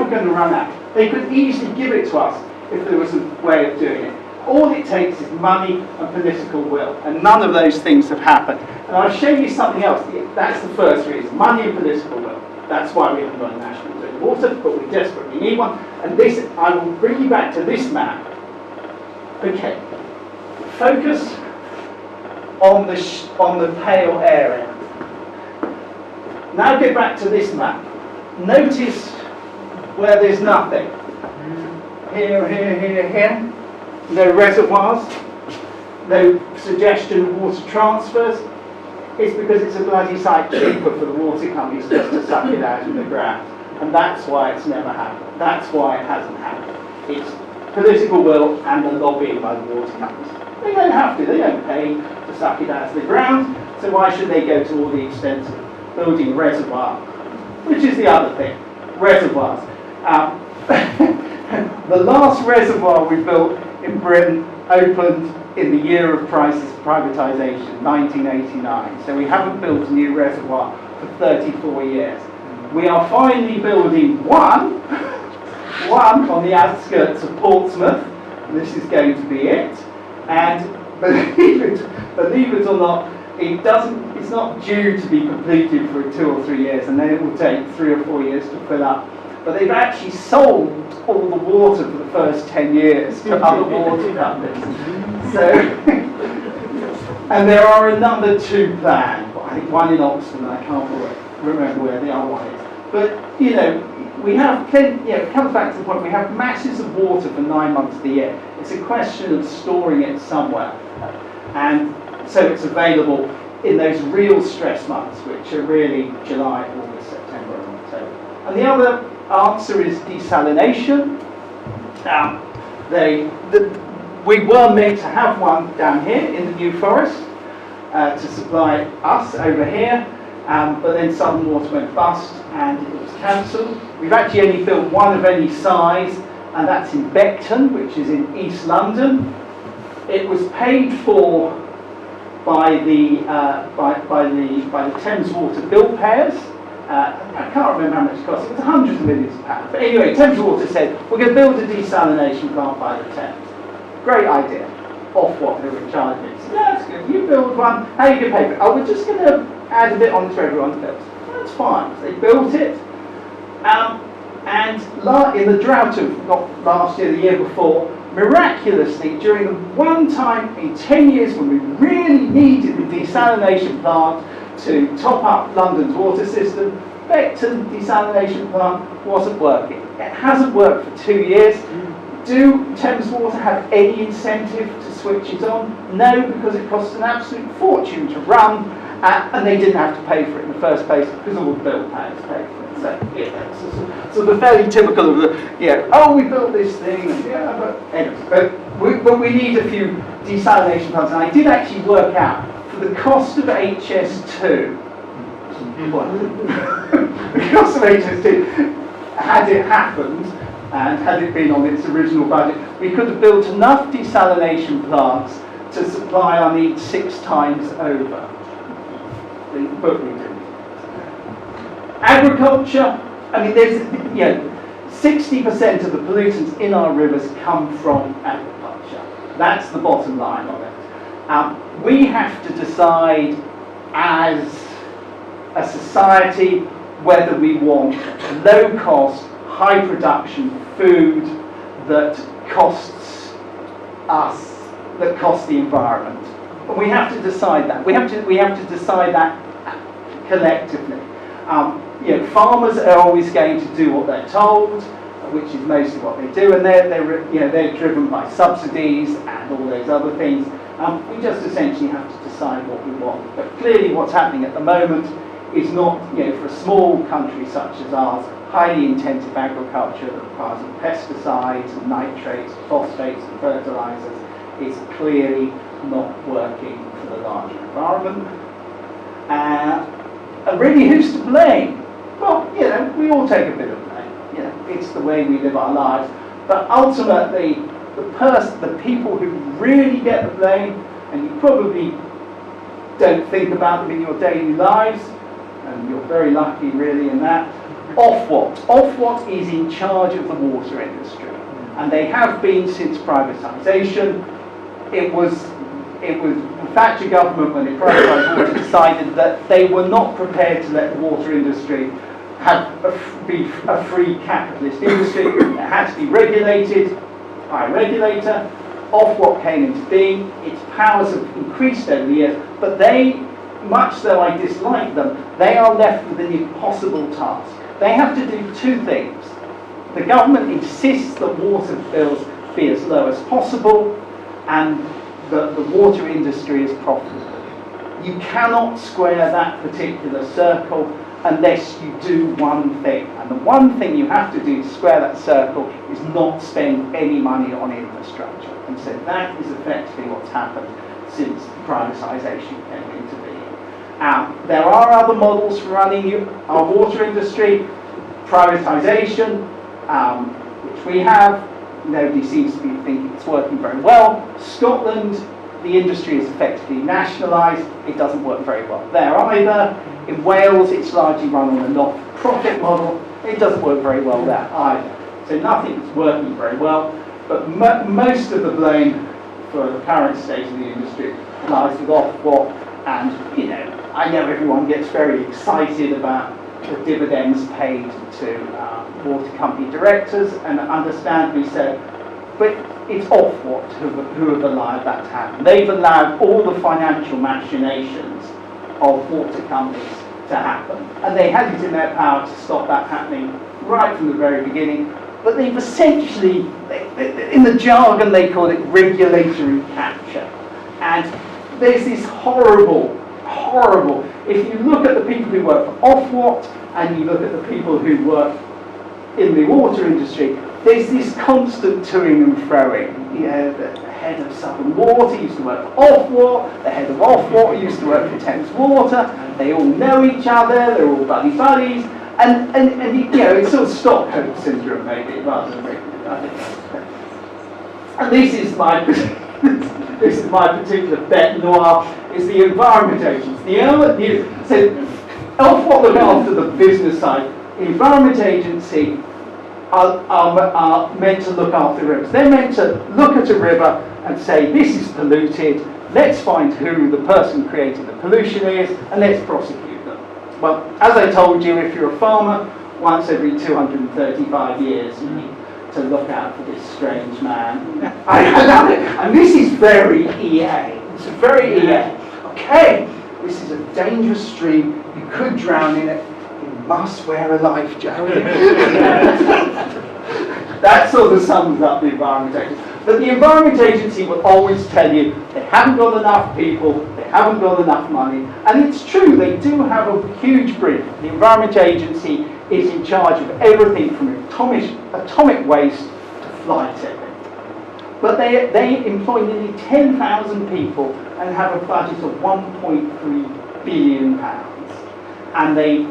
S2: going to run out. They could easily give it to us if there was a way of doing it. All it takes is money and political will, and none of those things have happened. And I'll show you something else. That's the first reason, money and political will. That's why we haven't got a national grid of water, but we desperately need one. And this, I will bring you back to this map. Okay, focus on the pale area. Now go back to this map. Notice where there's nothing. Here, here, here, here. No reservoirs. No suggestion of water transfers. It's because it's a bloody sight cheaper for the water companies just to suck it out of the ground. And that's why it's never happened. That's why it hasn't happened. It's political will and the lobbying by the water companies. They don't have to. They don't pay to suck it out of the ground. So why should they go to all the expense of building a reservoir? Which is the other thing, reservoirs. The last reservoir we built in Britain opened in the year of privatisation, 1989. So we haven't built a new reservoir for 34 years. We are finally building one on the outskirts of Portsmouth. This is going to be it. And believe it or not, it's not due to be completed for 2 or 3 years, and then it will take 3 or 4 years to fill up. But they've actually sold all the water for the first 10 years to other water companies. So, and there are another 2 planned. I think one in Oxford, and I can't remember where the other one is. But we have plenty. It comes back to the point: we have masses of water for 9 months of the year. It's a question of storing it somewhere, and so it's available in those real stress months, which are really July, August, September, and October. And the other answer is desalination. We were meant to have one down here in the New Forest to supply us over here, but then Southern Water went bust and it was cancelled. We've actually only built one of any size, and that's in Beckton, which is in East London. It was paid for by the Thames Water bill payers. I can't remember how much it cost. It was hundreds of millions of pounds. But anyway, Thames Water said, we're going to build a desalination plant by the Thames. Great idea. Off what they were in charge of it. So, yeah, that's good. You build one. How are you going to pay for it? Oh, we're just going to add a bit on to everyone's bills. That's fine. So they built it. And in the drought of, not last year, the year before, miraculously, during the one time in 10 years when we really needed the desalination plant to top up London's water system, Beckton desalination plant wasn't working. It hasn't worked for 2 years. Do Thames Water have any incentive to switch it on? No, because it costs an absolute fortune to run, and they didn't have to pay for it in the first place because all the bill payers paid for it. So, it's sort of fairly typical of the, we built this thing, and, but anyway, but we need a few desalination plants. And I did actually work out, for the cost of HS2, the cost of HS2, had it happened, and had it been on its original budget, we could have built enough desalination plants to supply our needs 6 times over. But we didn't. Agriculture, I mean, there's 60% of the pollutants in our rivers come from agriculture. That's the bottom line of it. We have to decide as a society whether we want low cost, high production food that costs the environment. And we have to decide that. We have to decide that collectively. Farmers are always going to do what they're told, which is mostly what they do, and they're driven by subsidies and all those other things. We just essentially have to decide what we want. But clearly, what's happening at the moment is not, for a small country such as ours, highly intensive agriculture that requires pesticides and nitrates, phosphates and fertilizers is clearly not working for the larger environment. And really, who's to blame? Well, we all take a bit of blame. It's the way we live our lives. But ultimately, the people who really get the blame, and you probably don't think about them in your daily lives, and you're very lucky really in that, Ofwat is in charge of the water industry, and they have been since privatisation. It was the Thatcher government, when they privatised water, decided that they were not prepared to let the water industry be a free capitalist industry. It had to be regulated by a regulator. Ofwat came into being. Its powers have increased over the years, but they, much though I dislike them, they are left with an impossible task. They have to do 2 things. The government insists that water bills be as low as possible, and that the water industry is profitable. You cannot square that particular circle unless you do one thing. And the one thing you have to do to square that circle is not spend any money on infrastructure. And so that is effectively what's happened since privatisation came into being. There are other models for running our water industry, privatisation, which we have. Nobody seems to be thinking it's working very well. Scotland, the industry is effectively nationalised. It doesn't work very well there either. In Wales, it's largely run on a not-for-profit model. It doesn't work very well there either. So nothing's working very well. But most of the blame for the current state of the industry lies with Ofwat. And, I know everyone gets very excited about the dividends paid to water company directors, and understandably so, but it's Ofwat who have allowed that to happen. They've allowed all the financial machinations of water companies to happen, and they had it in their power to stop that happening right from the very beginning, but they've essentially, in the jargon they call it regulatory capture, and there's this horrible, if you look at the people who work for Ofwat and you look at the people who work in the water industry, there's this constant toing and froing. The head of Southern Water used to work for Ofwat, the head of Ofwat used to work for Thames Water, they all know each other, they're all buddies, and it's sort of Stockholm syndrome maybe, rather than and this is my particular bête noire, is the Environment Agency. So Ofwat look after the business side. The Environment Agency are meant to look after rivers. They're meant to look at a river and say, this is polluted, let's find who the person creating the pollution is, and let's prosecute them. Well, as I told you, if you're a farmer, once every 235 years you need to look out for this strange man. I love it, and this is very EA. It's very EA. Okay, this is a dangerous stream, you could drown in it, must wear a life jacket. That sort of sums up the Environment Agency. But the Environment Agency will always tell you they haven't got enough people, they haven't got enough money, and it's true, they do have a huge brief. The Environment Agency is in charge of everything from atomic waste to fly tipping. But they employ nearly 10,000 people and have a budget of £1.3 billion. And they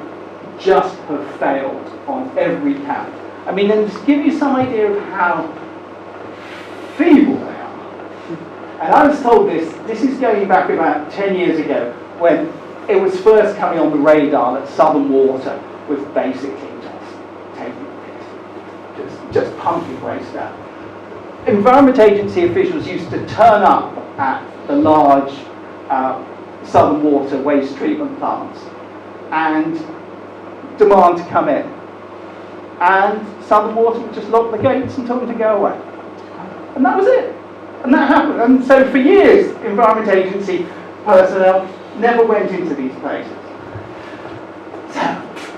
S2: just have failed on every count. I mean, and to give you some idea of how feeble they are. And I was told this is going back about 10 years ago, when it was first coming on the radar that Southern Water was basically just taking the piss, just pumping waste out. Environment Agency officials used to turn up at the large Southern Water waste treatment plants and demand to come in. And Southern Water would just lock the gates and tell them to go away. And that was it. And that happened. And so for years, Environment Agency personnel never went into these places. So,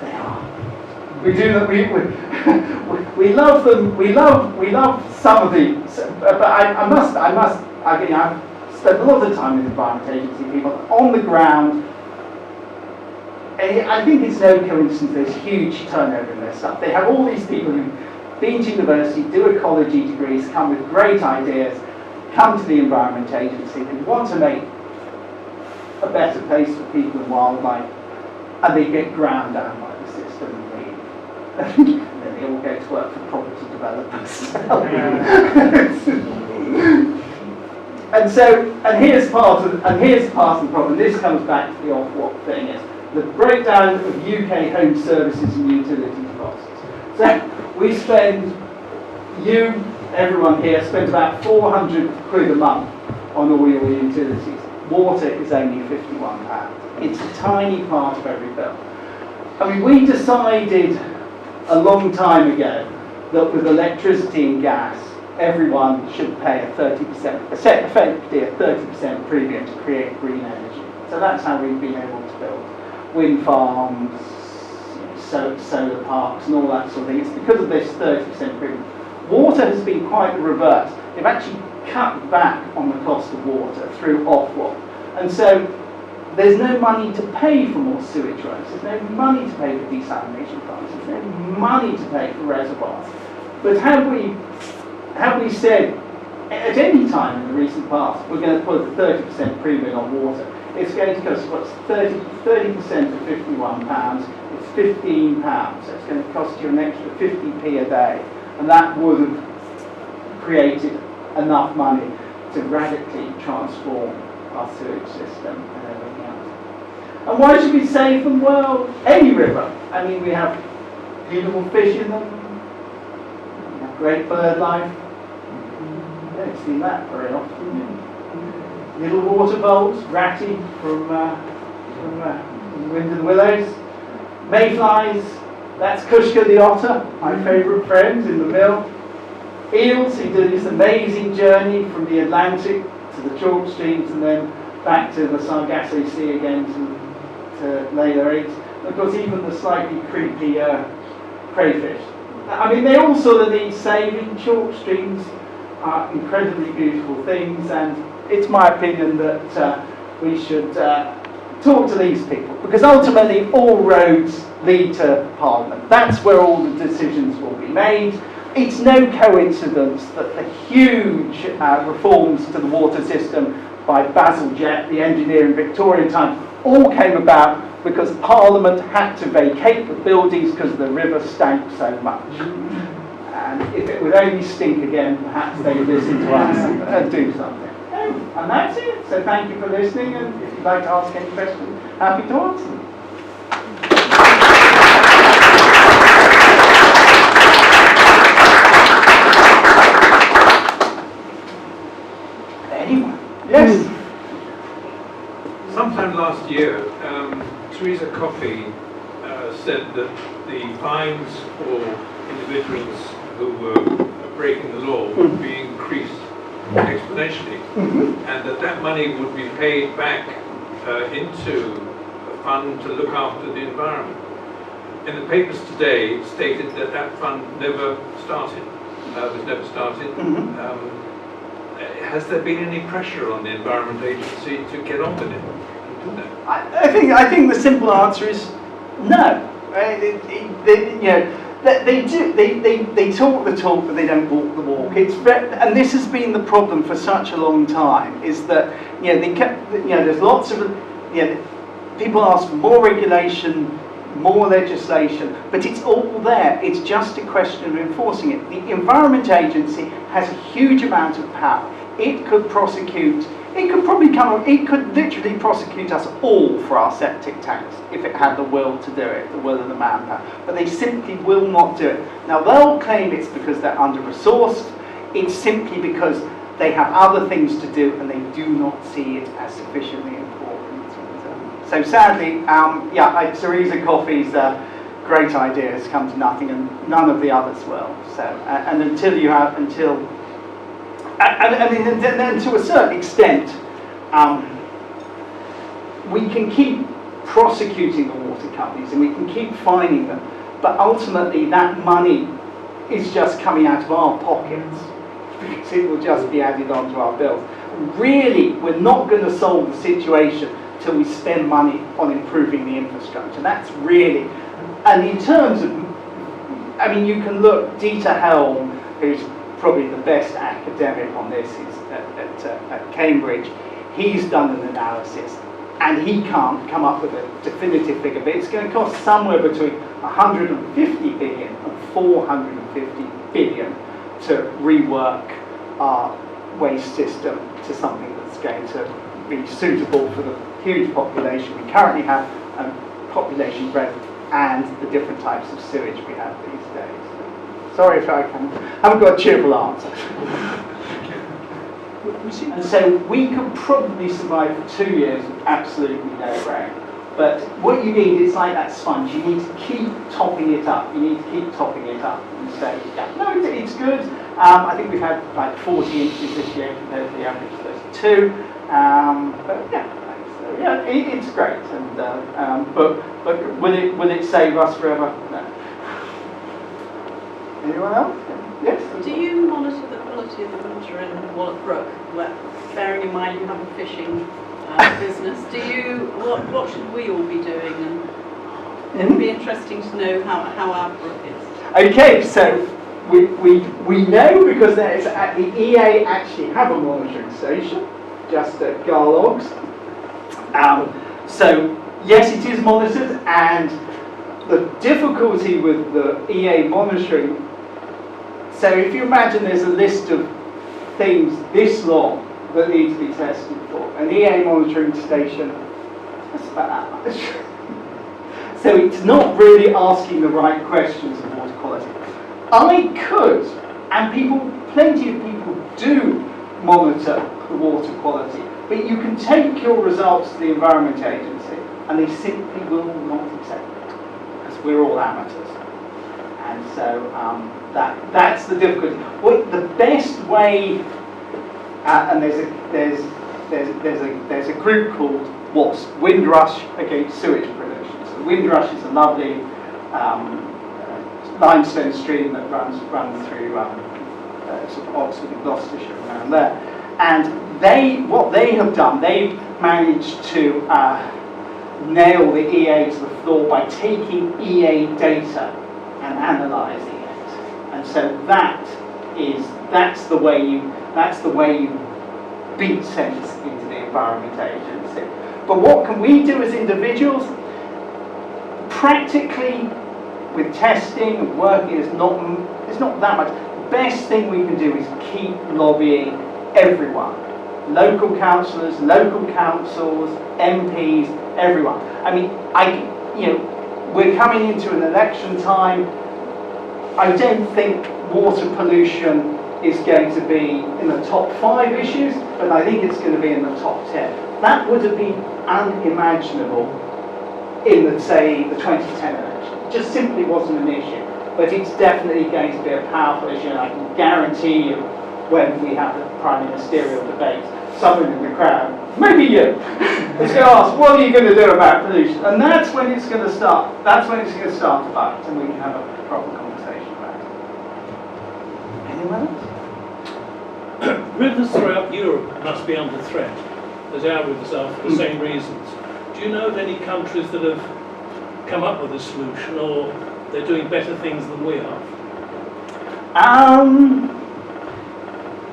S2: they are. We do that, we love them, we love some of the, but I've spent a lot of time with Environment Agency people on the ground. I think it's no coincidence there's huge turnover in their stuff. They have all these people who've been to university, do ecology degrees, come with great ideas, come to the Environment Agency, they want to make a better place for people and wildlife, and they get ground down by the system and leave. And then they all go to work for property developers. and here's part of the problem. This comes back to the Ofwat thing, is the breakdown of UK home services and utilities costs. So we spend, everyone here, spends about 400 quid a month on all your utilities. Water is only £51. It's a tiny part of every bill. I mean, we decided a long time ago that with electricity and gas, everyone should pay effectively a 30% premium to create green energy. So that's how we've been able to build wind farms, solar parks and all that sort of thing. It's because of this 30% premium. Water has been quite the reverse. They've actually cut back on the cost of water through Ofwat. And so there's no money to pay for more sewage roads, there's no money to pay for desalination plants, there's no money to pay for reservoirs. But have we said at any time in the recent past we're going to put a 30% premium on water? it's going to cost, what's 30% of £51, it's £15, so it's going to cost you an extra 50p a day, and that would have created enough money to radically transform our sewage system and everything else. And why should we save them? Well, any river. I mean, we have beautiful fish in them, we have great bird life. You don't see that very often. Little water voles, ratty from the Wind and Willows. Mayflies, that's Kushka the otter, my favourite friend in the mill. Eels, who do this amazing journey from the Atlantic to the chalk streams and then back to the Sargasso Sea again to lay their eggs. And of course, even the slightly creepy crayfish. I mean, they all sort of need saving. Chalk streams are incredibly beautiful things, and it's my opinion that we should talk to these people, because ultimately all roads lead to Parliament. That's where all the decisions will be made. It's no coincidence that the huge reforms to the water system by Basil Jett, the engineer in Victorian times, all came about because Parliament had to vacate the buildings because the river stank so much. And if it would only stink again, perhaps they would listen to us and do something. And that's it. So thank you for listening, and if you'd like to ask any questions, happy to answer them. Anyone? Yes?
S3: Sometime last year, Theresa Coffey said that the fines for individuals who were breaking the law would be increased exponentially, and that money would be paid back into a fund to look after the environment. In the papers today, it stated that that fund never started, was never started. Has there been any pressure on the Environment Agency to get on with it?
S2: I think the simple answer is no. They talk the talk, but they don't walk the walk. And this has been the problem for such a long time. Is that there's lots of people ask for more regulation, more legislation, but it's all there. It's just a question of enforcing it. The Environment Agency has a huge amount of power. It could prosecute. It could literally prosecute us all for our septic tanks if it had the will to do it, the will and the manpower. But they simply will not do it. Now they'll claim it's because they're under-resourced. It's simply because they have other things to do and they do not see it as sufficiently important. So sadly, Theresa Coffey's great idea has come to nothing, and none of the others will. So, and to a certain extent, we can keep prosecuting the water companies and we can keep fining them, but ultimately that money is just coming out of our pockets because it will just be added onto our bills. Really, we're not going to solve the situation till we spend money on improving the infrastructure. That's really, and in terms of, I mean, you can look, Dieter Helm, who's probably the best academic on this, is at Cambridge. He's done an analysis and he can't come up with a definitive figure, but it's going to cost somewhere between 150 billion and 450 billion to rework our waste system to something that's going to be suitable for the huge population we currently have, and population growth, and the different types of sewage we have these days. Sorry if I haven't got a cheerful answer. And so we could probably survive for 2 years with absolutely no rain. But what you need is like that sponge. You need to keep topping it up. You need to keep topping it up and say, yeah, no, it's good. I think we've had like 40 inches this year compared to the average 32. But yeah, it's great. And but will it save us forever? No. Anyone else? Yes?
S4: Do you monitor the quality of the water in Wallop Brook? Bearing in mind you have a fishing business, what should we all be doing? And it would be interesting to know how our brook is.
S2: Okay, so we know because there is the EA actually have a monitoring station just at Garlogs. So yes, it is monitored, and the difficulty with the EA monitoring, so if you imagine there's a list of things this long that need to be tested for, an EA monitoring station, that's about that much. So it's not really asking the right questions of water quality. I could, and plenty of people do monitor the water quality, but you can take your results to the Environment Agency and they simply will not accept it because we're all amateurs. And so that's the difficulty. The best way, and there's a group called WASP, Windrush Against Sewage Pollution. So Windrush is a lovely limestone stream that runs through sort of Oxford and Gloucestershire around there. And what they have done, they've managed to nail the EA to the floor by taking EA data and analysing it. And so that's the way you beat sense into the Environment Agency. But what can we do as individuals? Practically, with testing and working, it's not that much. The best thing we can do is keep lobbying everyone. Local councillors, local councils, MPs, everyone. I mean, we're coming into an election time. I don't think water pollution is going to be in the top 5 issues, but I think it's going to be in the top 10. That would have been unimaginable in the 2010 election. It just simply wasn't an issue. But it's definitely going to be a powerful issue, and I can guarantee you when we have the prime ministerial debate, someone in the crowd, maybe you, is going to ask, what are you going to do about pollution? And that's when it's going to start. That's when it's going to start to bite, and we can have a proper conversation about it. Anyone else?
S5: Rivers throughout Europe must be under threat, as our rivers are, for the same reasons. Do you know of any countries that have come up with a solution, or they're doing better things than we are?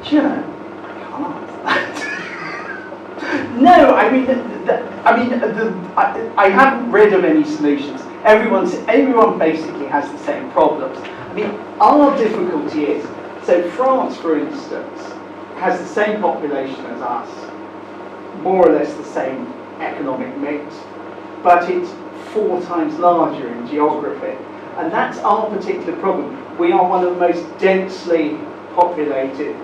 S2: Do you know, I can't answer that. No, I mean, I haven't read of any solutions. Everyone basically has the same problems. I mean, our difficulty is, so France, for instance, has the same population as us, more or less the same economic mix, but it's 4 times larger in geography. And that's our particular problem. We are one of the most densely populated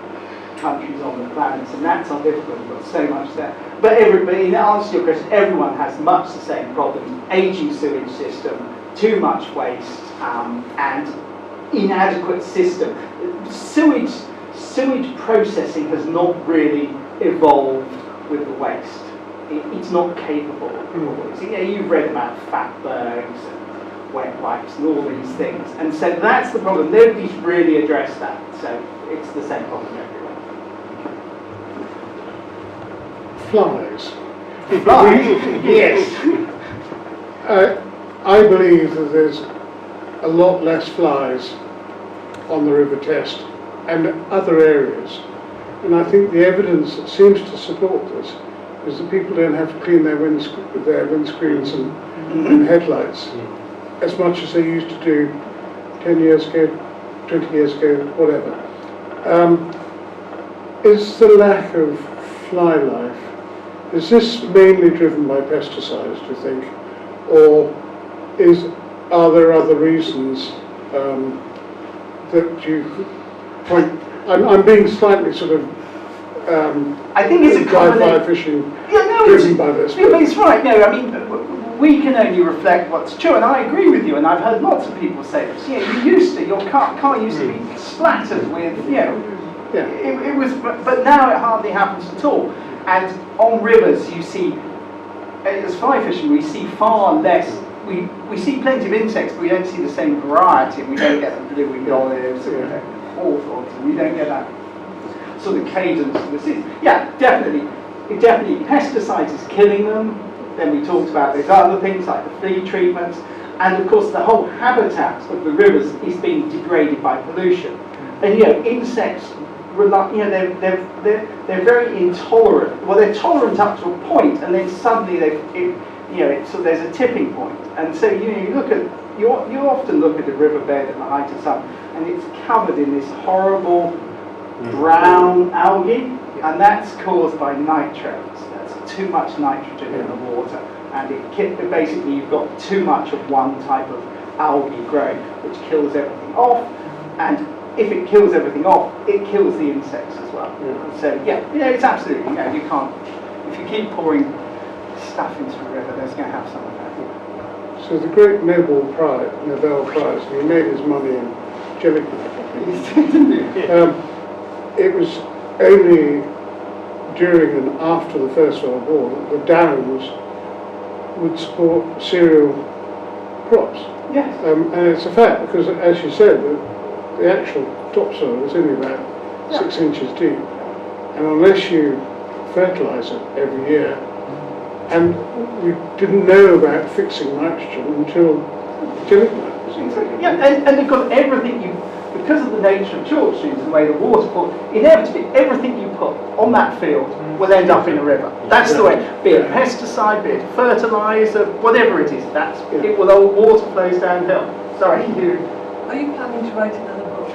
S2: countries on the planet, and that's our difficulty. We've got so much there. But everybody, in answer to your question, everyone has much the same problems: aging sewage system, too much waste, and inadequate system. Sewage processing has not really evolved with the waste. It's not capable of it. So, you've read about fatbergs and wet wipes and all these things, and so that's the problem. Nobody's really addressed that, so it's the same problem everywhere.
S6: Flies.
S2: Flies? Yes.
S6: I believe that there's a lot less flies on the River Test and other areas, and I think the evidence that seems to support this is that people don't have to clean their windscreens and headlights as much as they used to do 10 years ago, 20 years ago, whatever. Is the lack of fly life, is this mainly driven by pesticides, do you think? Or are there other reasons that you point? I'm being slightly sort of
S2: I think it's a
S6: dry fly
S2: combination.
S6: fishing
S2: Yeah,
S6: driven by this.
S2: Yeah, but it's right. No, I mean, we can only reflect what's true, and I agree with you. And I've heard lots of people say this. Your car used to be splattered with,
S6: Yeah.
S2: it was, but now it hardly happens at all. And on rivers, you see, as fly fishing, we see far less. We see plenty of insects, but we don't see the same variety. We don't get the blue-winged olives, or hawthorns, and we don't get that sort of cadence to the season. Yeah, definitely. Pesticides is killing them. Then we talked about those other things like the flea treatments, and of course the whole habitat of the rivers is being degraded by pollution. And insects
S1: they're very intolerant. Well, they're tolerant up to a point, and then suddenly so there's a tipping point. And so you often look at a riverbed at the height of summer, and it's covered in this horrible brown algae, and that's caused by nitrates. That's too much nitrogen in the water, and basically you've got too much of one type of algae growing, which kills everything off, and if it kills everything off, it kills the insects as well.
S6: Yeah.
S1: So it's absolutely, you can't, if you keep pouring stuff into a river, there's going to have some effect.
S6: So the great Nobel Prize, he made his money in jellyfish. It was only during and after the First World War that the Downs would support cereal crops.
S1: Yes.
S6: And it's a fact, because as you said, the actual topsoil is only about 6 inches deep. And unless you fertilise it every year, and we didn't know about fixing nitrogen until jellyfish.
S1: Yeah, and because because of the nature of chalk streams and the way the water falls, inevitably everything you put on that field will end up in a river. That's the way, be it a pesticide, be it a fertiliser, whatever it is, it will, all water flows downhill. Sorry, you.
S7: Are you planning to write another book?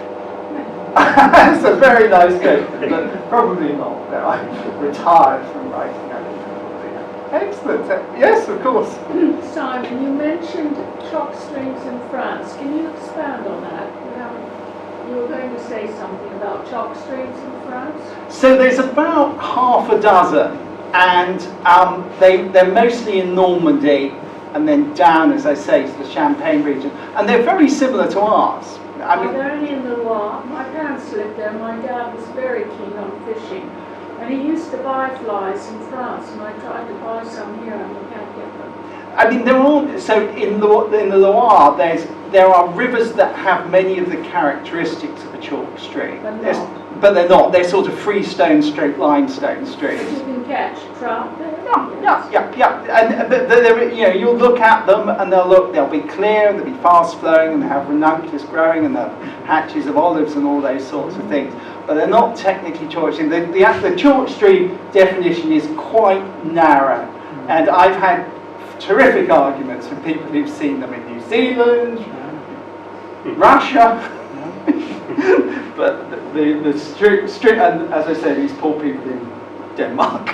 S1: That's a very nice question, but probably not. No, I'm retired from writing. Excellent. Yes, of course.
S8: Simon, you mentioned chalk streams in France. Can you expand on that? You were going to say something about chalk streams in France?
S1: So there's about half a dozen, and they're mostly in Normandy, and then down, as I say, to the Champagne region, and they're very similar to ours.
S8: They're only in the Loire. My parents lived there. My dad was very keen on fishing. And he used to buy flies in France, and I tried to buy some here, and we can't get them.
S1: There aren't. So in the Loire, there are rivers that have many of the characteristics of a chalk stream. But they're not. They're sort of freestone, straight limestone streams.
S8: But you can catch trout there.
S1: Yeah. And you'll look at them, and they'll be clear, and they'll be fast flowing, and they have ranunculus growing, and the hatches of olives, and all those sorts of things. But they're not technically chalk stream. The chalk stream definition is quite narrow, and I've had terrific arguments from people who've seen them in New Zealand, Russia, but the stream, and as I say, these poor people in Denmark.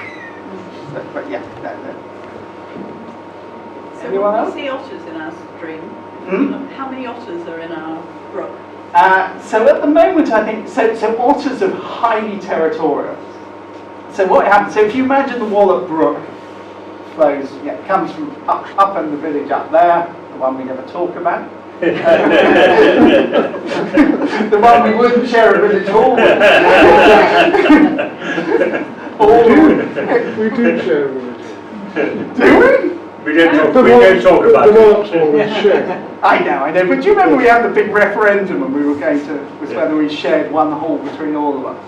S1: But yeah, no.
S4: So
S1: Anyone
S4: when
S1: else?
S4: we see otters in our stream, how many otters are in our brook?
S1: So at the moment, I think, so otters are highly territorial. So what happens, so if you imagine the Wallop Brook flows, comes from up in the village up there, the one we never talk about. The one we wouldn't share a village hall with.
S6: We do share a village.
S1: Do we?
S9: We don't talk about
S6: the
S9: it.
S6: Wallops one is shared.
S1: I know. But do you remember we had the big referendum and we were going to, was whether we shared one hall between all of us?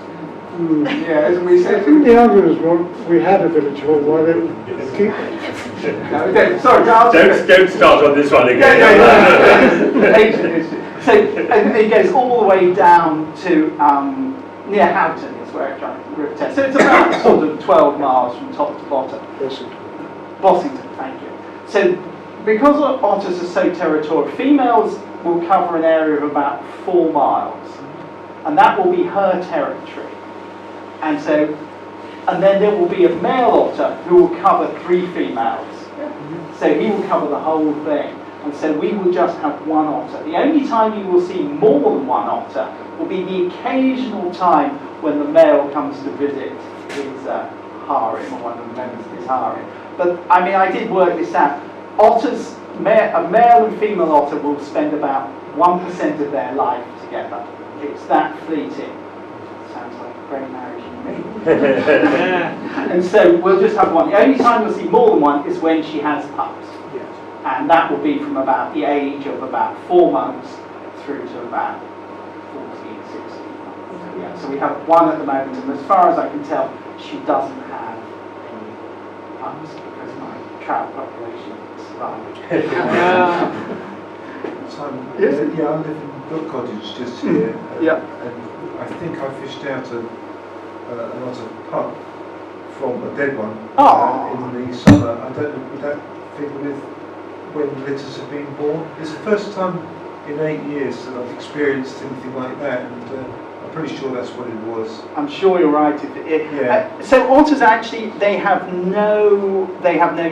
S1: Yeah, as we
S6: I
S1: said.
S6: think the argument was we had a village hall, why don't we keep it?
S1: No, sorry,
S9: Don't start on this one again.
S1: So and it goes all the way down to near Houghton is where it joins the River Thames. So it's about sort of 12 miles from top to bottom. Bossington, thank you. So because otters are so territorial, females will cover an area of about 4 miles, and that will be her territory. And then there will be a male otter who will cover 3 females. So he will cover the whole thing. And so we will just have one otter. The only time you will see more than one otter will be the occasional time when the male comes to visit his harem, or one of the members of his harem. But I did work this out. Otters, a male and female otter will spend about 1% of their life together. It's that fleeting. Sounds like a great marriage to me. And so we'll just have one. The only time we'll see more than one is when she has pups.
S6: Yes.
S1: And that will be from about the age of about 4 months through to about 14, 16 months. Yeah, so we have one at the moment, and as far as I can tell, she doesn't have any pups because my trout population survived.
S10: Simon,
S1: Yes.
S10: I live in Brook Cottage just here.
S1: Yeah.
S10: And I think I fished out a lot of pup from a dead one in the summer. I don't know, would that fit with when litters have been born? It's the first time in 8 years that I've experienced anything like that, and I'm pretty sure that's what it was.
S1: I'm sure you're right. So otters actually, they have no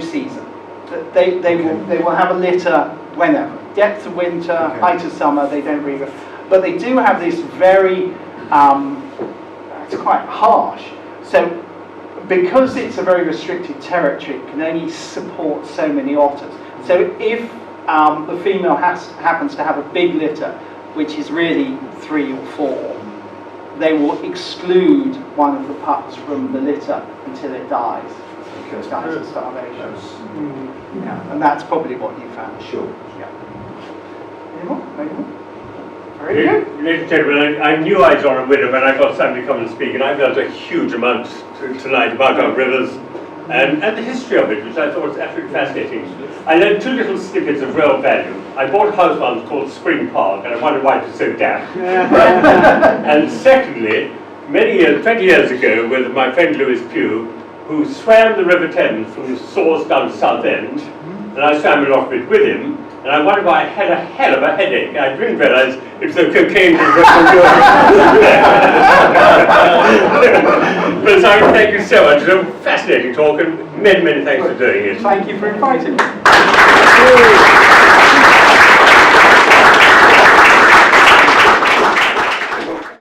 S1: season. They will have a litter whenever. Depth of winter, height of summer, they don't really. But they do have this very, it's quite harsh. So because it's a very restricted territory, it can only support so many otters. So if the female happens to have a big litter, which is really 3 or 4, they will exclude one of the pups from the litter until it dies. It dies of starvation. Yeah, and that's probably what you found.
S10: Sure.
S1: Yeah. Any more? Very good.
S9: Ladies and gentlemen, I knew I was on a winner when I got somebody to come and speak, and I've learned a huge amount tonight about our rivers and the history of it, which I thought was absolutely fascinating. I learned 2 little snippets of real value. I bought a house once called Spring Park, and I wondered why it was so damp. And secondly, 20 years ago, with my friend Lewis Pugh, who swam the River Thames from Swords down to Southend, and I swam a lot of it with him, and I wondered why I had a hell of a headache. I didn't realise it was the cocaine that was But Simon, thank you so much. It was a fascinating talk, and many, many thanks for doing it.
S1: Thank you for inviting me.